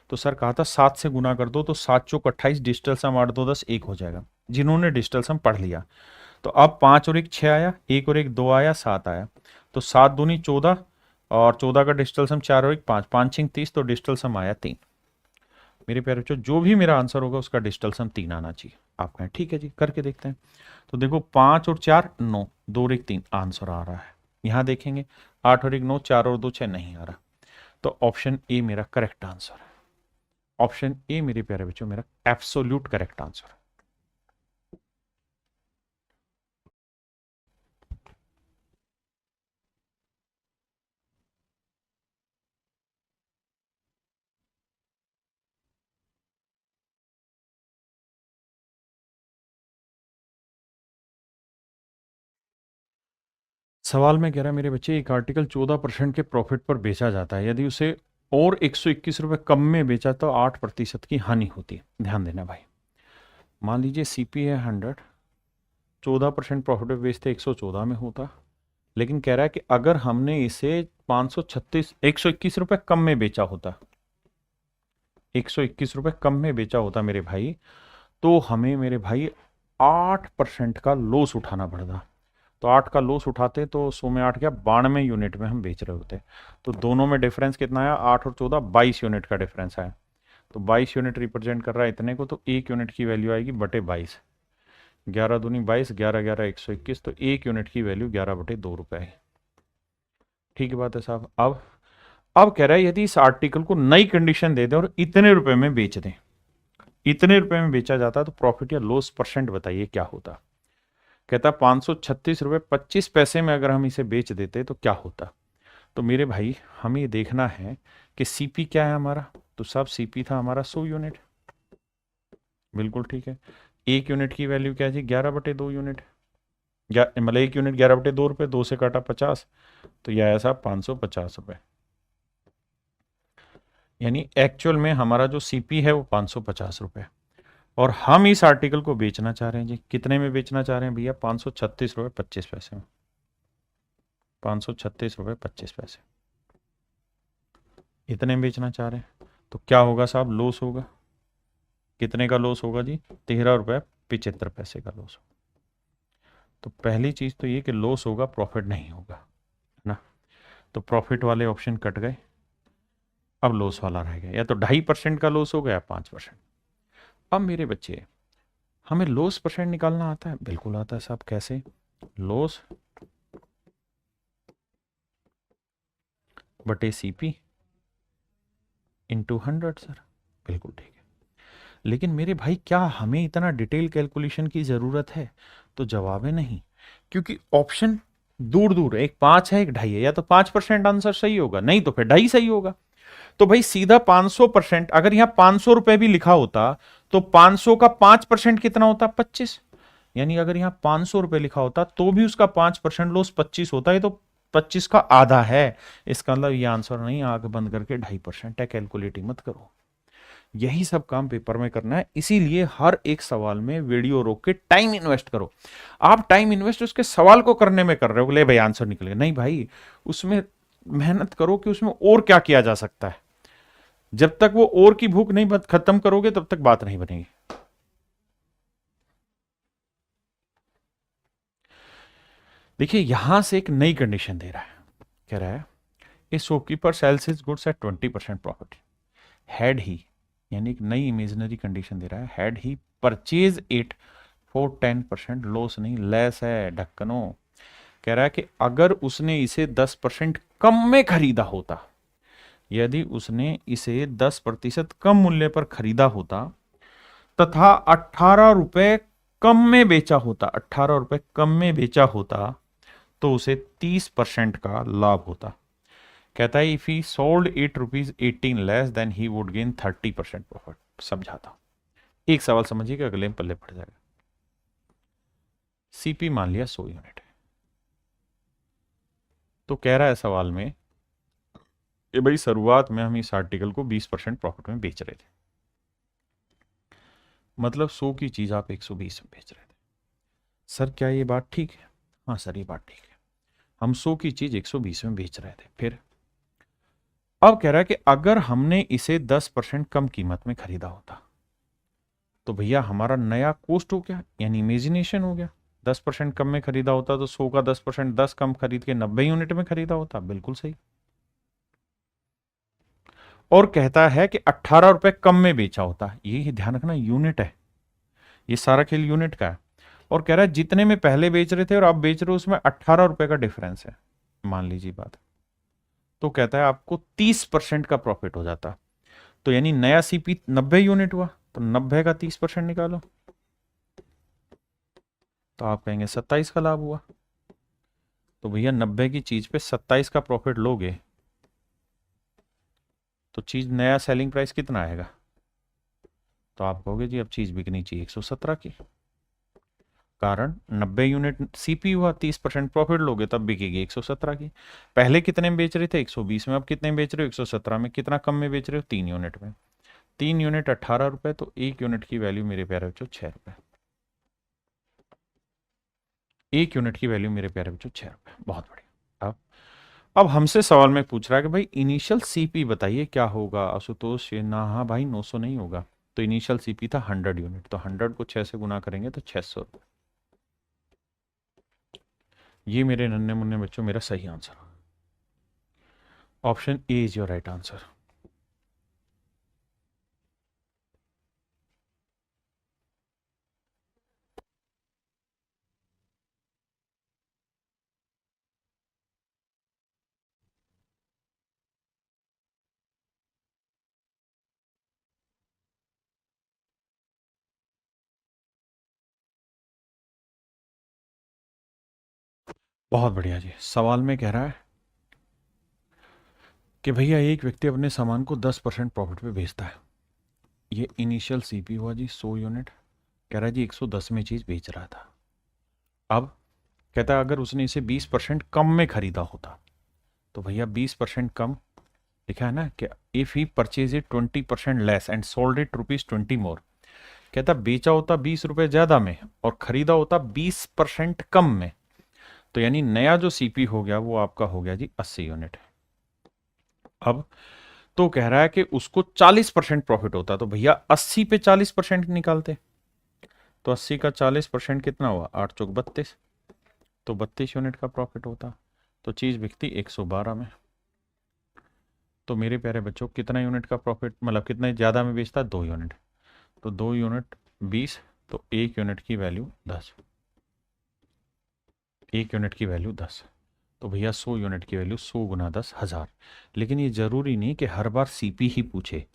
तो सर कहा था 7 से गुना कर दो, तो 7 चौक 28, डिजिटल सम 8 2 10, 1 हो जाएगा। जिन्होंने डिजिटल सम पढ़ लिया, तो अब 5 और 1 6 आया, 1 और 1 2 आया, 7 आया। तो 7 दूनी 14, और 14 का डिजिटल सम 4 और 1 5, 5 6 30, तो डिजिटल सम आया 3। मेरे प्यारे बच्चों जो भी मेरा आंसर होगा उसका डिजिटल सम 3 आना चाहिए। आप कहें ठीक है जी, करके देखते हैं। तो देखो 5 और 4 9, 2 और 1 3, आंसर आ रहा है। यहां देखेंगे 8 और 1 9, 4 और 2 6, नहीं आ रहा। तो ऑप्शन ए मेरा करेक्ट आंसर है। ऑप्शन ए मेरे प्यारे बच्चों मेरा एब्सोल्यूट करेक्ट आंसर है। सवाल में कह रहा है मेरे बच्चे एक आर्टिकल 14% के प्रॉफिट पर बेचा जाता है, यदि उसे और 121 रुपए कम में बेचा तो 8% की हानि होती है। ध्यान देना भाई, मान लीजिए सीपी है 100, 14% प्रॉफिट पे बेचते 114 में होता, लेकिन कह रहा है कि अगर हमने इसे 536 121 रुपए कम में बेचा होता, 121 रुपए कम में बेचा होता मेरे भाई, तो हमें मेरे भाई 8% का लॉस उठाना पड़ता। तो 8 का लॉस उठाते तो 100 में 8 क्या 92 यूनिट में हम बेच रहे होते। तो दोनों में डिफरेंस कितना आया? 8 और 14 22 यूनिट का डिफरेंस आया। तो 22 यूनिट रिप्रेजेंट कर रहा है इतने को, तो 1 यूनिट की वैल्यू आएगी बटे 22। 11 दूनी 22, 11 11 121, तो 1 यूनिट की वैल्यू 11 बटे 2 रुपए है। ठीक है बात है साहब। अब कह रहा है यदि इस आर्टिकल को नई कंडीशन दे दें और इतने रुपए में बेच दें, इतने रुपए में बेचा जाता तो प्रॉफिट या लॉस परसेंट बताइए क्या होता। कहता 536 रुपए 25 पैसे में अगर हम इसे बेच देते तो क्या होता। तो मेरे भाई हमें ये देखना है कि सीपी क्या है हमारा। तो साहब सीपी था हमारा 100 यूनिट। बिल्कुल ठीक है। 1 यूनिट की वैल्यू क्या है जी? 11/2 यूनिट। मतलब 1 यूनिट 11/2 रुपए, 2 से काटा 50, तो यह आया साहब 550 रुपए। यानी एक्चुअल में हमारा जो सीपी है वो 550 रुपए, और हम इस आर्टिकल को बेचना चाह रहे हैं जी कितने में बेचना चाह रहे हैं भैया? 536 रुपए 25 पैसे में। 536 रुपए 25 पैसे इतने में बेचना चाह रहे हैं। तो क्या होगा साहब? लॉस होगा। कितने का लॉस होगा जी? 13 रुपए 75 पैसे का लॉस होगा। तो पहली चीज तो ये कि लॉस होगा, प्रॉफिट नहीं होगा, है ना। तो प्रॉफिट वाले ऑप्शन कट गए, अब लॉस वाला रह गया। या तो 2.5% का लॉस हो गया, 5%। अब मेरे बच्चे हमें लॉस परसेंट निकालना आता है? बिल्कुल आता है साहब। कैसे? लॉस बटे सीपी इंटू 100 सर, बिल्कुल ठीक है। लेकिन मेरे भाई क्या हमें इतना डिटेल कैलकुलेशन की ज़रूरत है? तो जवाब है नहीं, क्योंकि ऑप्शन दूर दूर है, एक 5 है एक ढाई है, या तो 5% आंसर सही होगा, नहीं तो फिर ढाई सही होगा। तो भाई सीधा 500%, अगर यहां 500 रुपए भी लिखा होता तो 500 का 5% कितना होता? 25। यानी अगर यहां 500 रुपए लिखा होता तो भी उसका 5% लॉस 25 होता है, तो 25 का आधा है। इसका मतलब ये आंसर नहीं, आंख बंद करके 2.5% है, कैलकुलेटिंग मत करो। यही सब काम पेपर में करना है, इसीलिए हर एक सवाल में वीडियो रोक के टाइम इन्वेस्ट करो। आप टाइम इन्वेस्ट उसके सवाल को करने में कर रहे हो, ले भाई आंसर निकलेगा, नहीं भाई, उसमें मेहनत करो कि उसमें और क्या किया जा सकता है। जब तक वो और की भूख नहीं खत्म करोगे तब तक बात नहीं बनेगी। देखिए यहां से एक नई कंडीशन दे रहा है, कह रहा है ए shopkeeper sells his goods eight 20% profit, had ही, यानी एक नई इमेजिनरी कंडीशन दे रहा है, had he purchase it for 10%, loss नहीं, लेस है ढक्कनो। कह रहा है कि अगर उसने इसे 10% कम में खरीदा होता, यदि उसने इसे 10% कम मूल्य पर खरीदा होता तथा 18 रुपए कम में बेचा होता, 18 रुपए कम में बेचा होता, तो उसे 30% का लाभ होता। कहता है if he sold it ₹18 less than he would gain 30% profit. समझाता, एक सवाल समझिएगा, अगले में पल्ले पड़ जाएगा। सीपी मान लिया 100 यूनिट है, तो कह रहा है सवाल में कि भाई शुरुआत में हम इस आर्टिकल को 20% प्रॉफिट में बेच रहे थे, मतलब 100 की चीज आप 120 में बेच रहे थे। सर क्या ये बात ठीक है? हाँ सर ये बात ठीक है, हम 100 की चीज 120 में बेच रहे थे। फिर अब कह रहा है कि अगर हमने इसे 10% कम कीमत में खरीदा होता, तो भैया हमारा नया कॉस्ट हो गया, यानी इमेजिनेशन हो गया। 10% कम में खरीदा होता तो 100 का 10%, 10 कम खरीद के 90 यूनिट में खरीदा होता, बिल्कुल सही। और कहता है कि 18 रुपए कम में बेचा होता, ये ध्यान रखना यूनिट है, ये सारा खेल यूनिट का है। और कह रहा है जितने में पहले बेच रहे थे और आप बेच रहे हो उसमें 18 रुपए का डिफरेंस है, मान लीजिए बात। तो कहता है आपको 30% का प्रॉफिट हो जाता, तो यानी नया सीपी 90 यूनिट हुआ, तो 90 का 30% निकालो, तो आप कहेंगे 27 का लाभ हुआ। तो भैया 90 की चीज पे 27 का प्रॉफिट लोगे तो चीज नया सेलिंग प्राइस कितना आएगा? तो आप कहोगे जी अब चीज बिकनी चाहिए 117 की, कारण 90 यूनिट सीपी हुआ, 30% प्रॉफिट लोगे तब बिकेगी 117 की। पहले कितने में बेच रहे थे? 120 में, अब कितने में बेच रहे हो? 117 में। कितना कम में बेच रहे हो? 3 यूनिट में। 3 यूनिट 18 रुपए, तो 1 यूनिट की वैल्यू मेरे प्यारे बच्चों 6 रुपए। 1 यूनिट की वैल्यू मेरे प्यारे बच्चों 6 रुपए, बहुत बढ़िया। अब हमसे सवाल में पूछ रहा है कि भाई इनिशियल सीपी बताइए क्या होगा आशुतोष? ये ना, हाँ भाई 900 नहीं होगा, तो इनिशियल सीपी था 100 यूनिट, तो 100 को 6 से गुना करेंगे तो 600 रुपये। ये मेरे नन्हे मुन्ने बच्चों मेरा सही answer, option A is your right answer. बहुत बढ़िया जी। सवाल में कह रहा है कि भैया एक व्यक्ति अपने सामान को 10% प्रॉफिट पे बेचता है, ये इनिशियल सीपी हुआ जी 100 यूनिट, कह रहा है जी 110 में चीज बेच रहा था। अब कहता है अगर उसने इसे 20% कम में खरीदा होता, तो भैया 20% कम लिखा है ना कि if he purchase it 20% less and sold it ₹20 मोर, कहता बेचा होता 20 रुपए ज्यादा में और खरीदा होता 20% कम में, तो यानी नया जो सीपी हो गया वो आपका हो गया जी 80 यूनिट। अब तो कह रहा है कि उसको 40% प्रॉफिट होता, तो भैया 80 पे 40% निकालते, तो 80 का 40% कितना हुआ? 8 चौक 32, तो 32 यूनिट का प्रॉफिट होता, तो चीज बिकती 112 में। तो मेरे प्यारे बच्चों कितना यूनिट का प्रॉफिट, मतलब कितने ज्यादा में बेचता? 2 यूनिट, तो 2 यूनिट 20, तो 1 यूनिट की वैल्यू 10, 1 यूनिट की वैल्यू 10। तो भैया 100 यूनिट की वैल्यू 100 गुना 10,000। लेकिन ये जरूरी नहीं कि हर बार सीपी ही पूछे,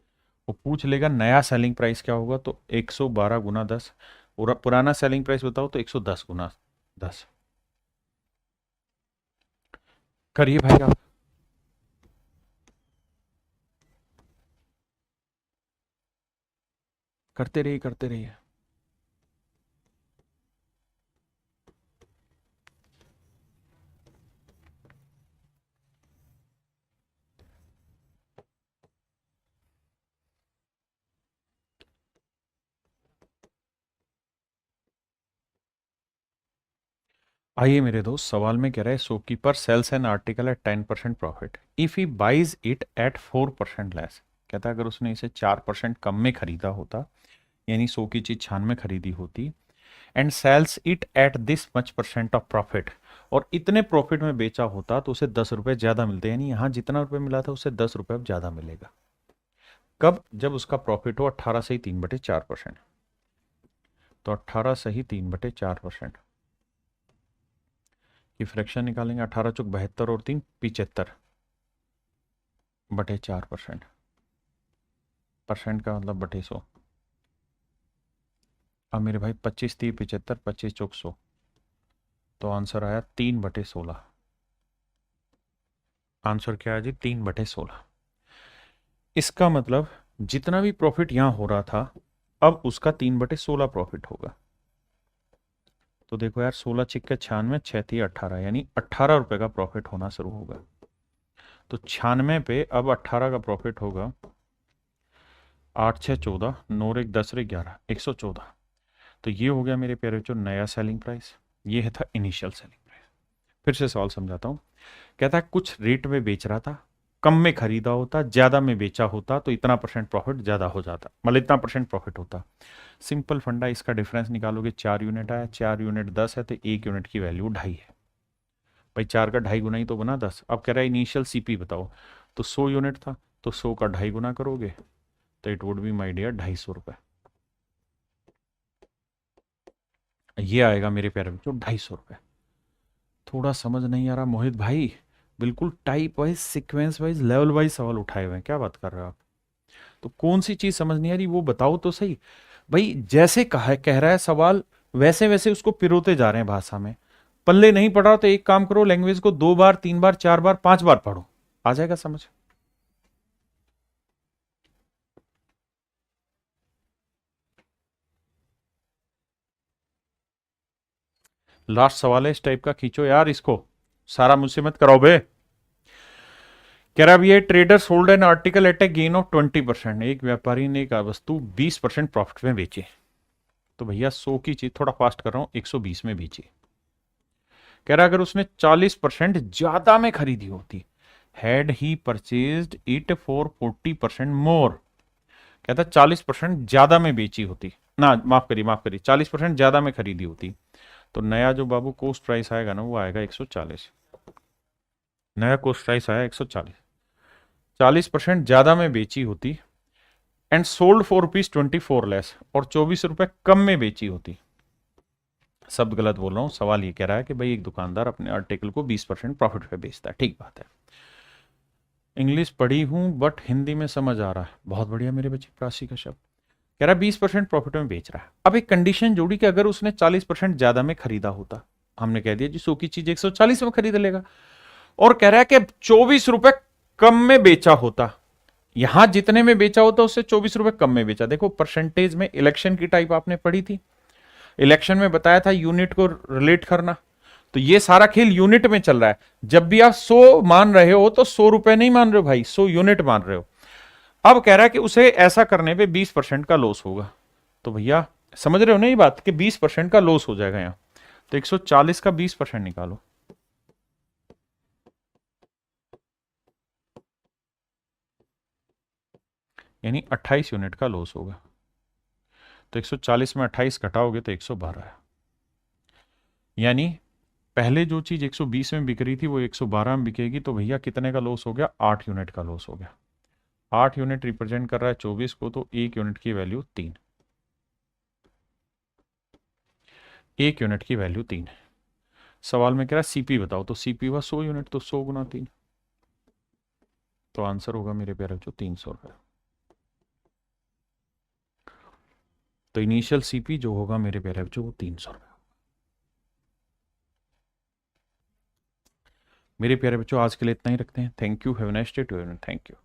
वो पूछ लेगा नया सेलिंग प्राइस क्या होगा, तो 112 गुना 10। पुराना सेलिंग प्राइस बताओ तो 110 गुना 10। करिए भाई आप। करते रहिए करते रहिए। आइए मेरे दोस्त, सवाल में कह रहा है shopkeeper sells an article at 10% profit if he buys it at 4% less. कहता है अगर उसने इसे 4% कम में खरीदा होता, यानी 100 की चीज 96 खरीदी होती, and sells it at this much percent of profit, और इतने प्रॉफिट में बेचा होता तो उसे 10 रुपए ज्यादा मिलते, यानी यहां जितना रुपए मिला था उससे 10 रुपए अब ज्यादा मिलेगा। कब? जब उसका प्रॉफिट हो 18 से ही 3/4%। तो 18 से ही 3/4% की फ्रैक्शन निकालेंगे। 18 चौक 72 और 3 75/4%। परसेंट का मतलब बटे 100। अब मेरे भाई 25×3 = 75, 25 चौक 100, तो आंसर आया 3/16। आंसर क्या है जी? 3/16। इसका मतलब जितना भी प्रॉफिट यहां हो रहा था, अब उसका 3/16 प्रॉफिट होगा। तो देखो यार, 16×96, 6×3 = 18, यानी 18 रुपए का प्रॉफिट होना शुरू होगा। तो 96 पे अब 18 का प्रॉफिट होगा। 8×6 = 14, 9×1 = 10, 114। तो ये हो गया मेरे प्यारे जो नया सेलिंग प्राइस। ये है था इनिशियल सेलिंग प्राइस। फिर से सवाल समझाता हूँ। कहता है कुछ रेट में बेच रहा था, कम में खरीदा होता, ज्यादा में बेचा होता तो इतना परसेंट प्रॉफिट ज्यादा हो जाता, मतलब इतना परसेंट प्रॉफिट होता। सिंपल फंडा, इसका डिफरेंस निकालोगे। 4 यूनिट आया, 4 यूनिट 10 है, तो 1 यूनिट की वैल्यू 2.5 है। भाई 4 का 2.5 गुना ही तो बना 10। अब कह रहा है इनिशियल सीपी बताओ, तो 100 यूनिट था, तो 100 का 2.5 गुना करोगे तो it would be my dear 250 रुपए। ये आएगा मेरे प्यारे बच्चों 250 रुपए। थोड़ा समझ नहीं आ रहा मोहित भाई? बिल्कुल type wise, sequence wise, level wise सवाल उठाए हुए हैं, क्या बात कर रहे हो आप? तो कौन सी चीज समझ नहीं आ रही वो बताओ तो सही। भाई जैसे कह रहा है सवाल, वैसे वैसे उसको पिरोते जा रहे हैं भाषा में। पल्ले नहीं पड़ रहा तो एक काम करो, लैंग्वेज को 2 बार, 3 बार, 4 बार, 5 बार पढ़ो, आ जाएगा समझ। लास्ट सवाल है इस टाइप का, खींचो यार इसको, सारा मुझसे मत कराओ बे। कह रहा भी ये trader sold an article at a gain of 20%। एक व्यापारी ने एक वस्तु 20% प्रॉफिट में बेची। तो भैया 100 की चीज, थोड़ा फास्ट कर रहा हूं, 120 में बेची। कह रहा अगर उसने 40% ज्यादा में खरीदी होती, had he purchased it for 40% मोर। कहता 40% ज्यादा में बेची होती ना, माफ करिए 40% ज्यादा में खरीदी होती, तो नया जो बाबू कोस्ट प्राइस आएगा ना, वो आएगा 140। नया कोस्ट प्राइस आया 140। 40% ज्यादा में बेची होती एंड सोल्ड फॉर ₹24 लेस, और 24 रुपए कम में बेची होती। शब्द गलत बोल रहा हूं, सवाल ये कह रहा है कि भाई एक दुकानदार अपने आर्टिकल को 20% प्रॉफिट पे बेचता है, ठीक बात है। इंग्लिश पढ़ी हूं बट हिंदी में समझ आ रहा है, बहुत बढ़िया मेरे बच्चे, प्रासी का शब्द। कह रहा है 20% प्रॉफिट में बेच रहा है। अब एक कंडीशन जोड़ी कि अगर उसने 40% ज्यादा में खरीदा होता, हमने कह दिया जी 100 की चीज 140 में खरीद लेगा, और कह रहा है कि 24 रुपए कम में बेचा होता, यहां जितने में बेचा होता उससे 24 रुपए कम में बेचा। देखो परसेंटेज में इलेक्शन की टाइप आपने पढ़ी थी, इलेक्शन में बताया था यूनिट को रिलेट करना, तो ये सारा खेल यूनिट में चल रहा है। जब भी आप 100 मान रहे हो तो 100 रुपए नहीं मान रहे हो भाई, 100 यूनिट मान रहे हो। अब कह रहा है कि उसे ऐसा करने पे 20% का लॉस होगा। तो भैया समझ रहे हो ना ये बात कि 20% का लॉस हो जाएगा यहां। तो 140 का 20% निकालो, यानी 28 यूनिट का लॉस होगा। तो 140 में 28 घटाओगे तो 112 है। यानी पहले जो चीज 120 में बिक रही थी वो 112 में बिकेगी, तो भैया कितने का लॉस हो गया? 8 यूनिट का लॉस हो गया। 8 यूनिट रिप्रेजेंट कर रहा है 24 को, तो 1 यूनिट की वैल्यू 3। 1 यूनिट की वैल्यू 3 है। सवाल में कह रहा है सीपी बताओ, तो सीपी हुआ 100 यूनिट, तो 100 गुना 3, तो आंसर होगा मेरे प्यारे बच्चों 300 रुपये। तो इनिशियल सीपी जो होगा मेरे प्यारे बच्चों वो 300 रुपये। मेरे प्यारे बच्चों आज के लिए इतना ही रखते हैं। Thank you, have a nice day to everyone, thank you.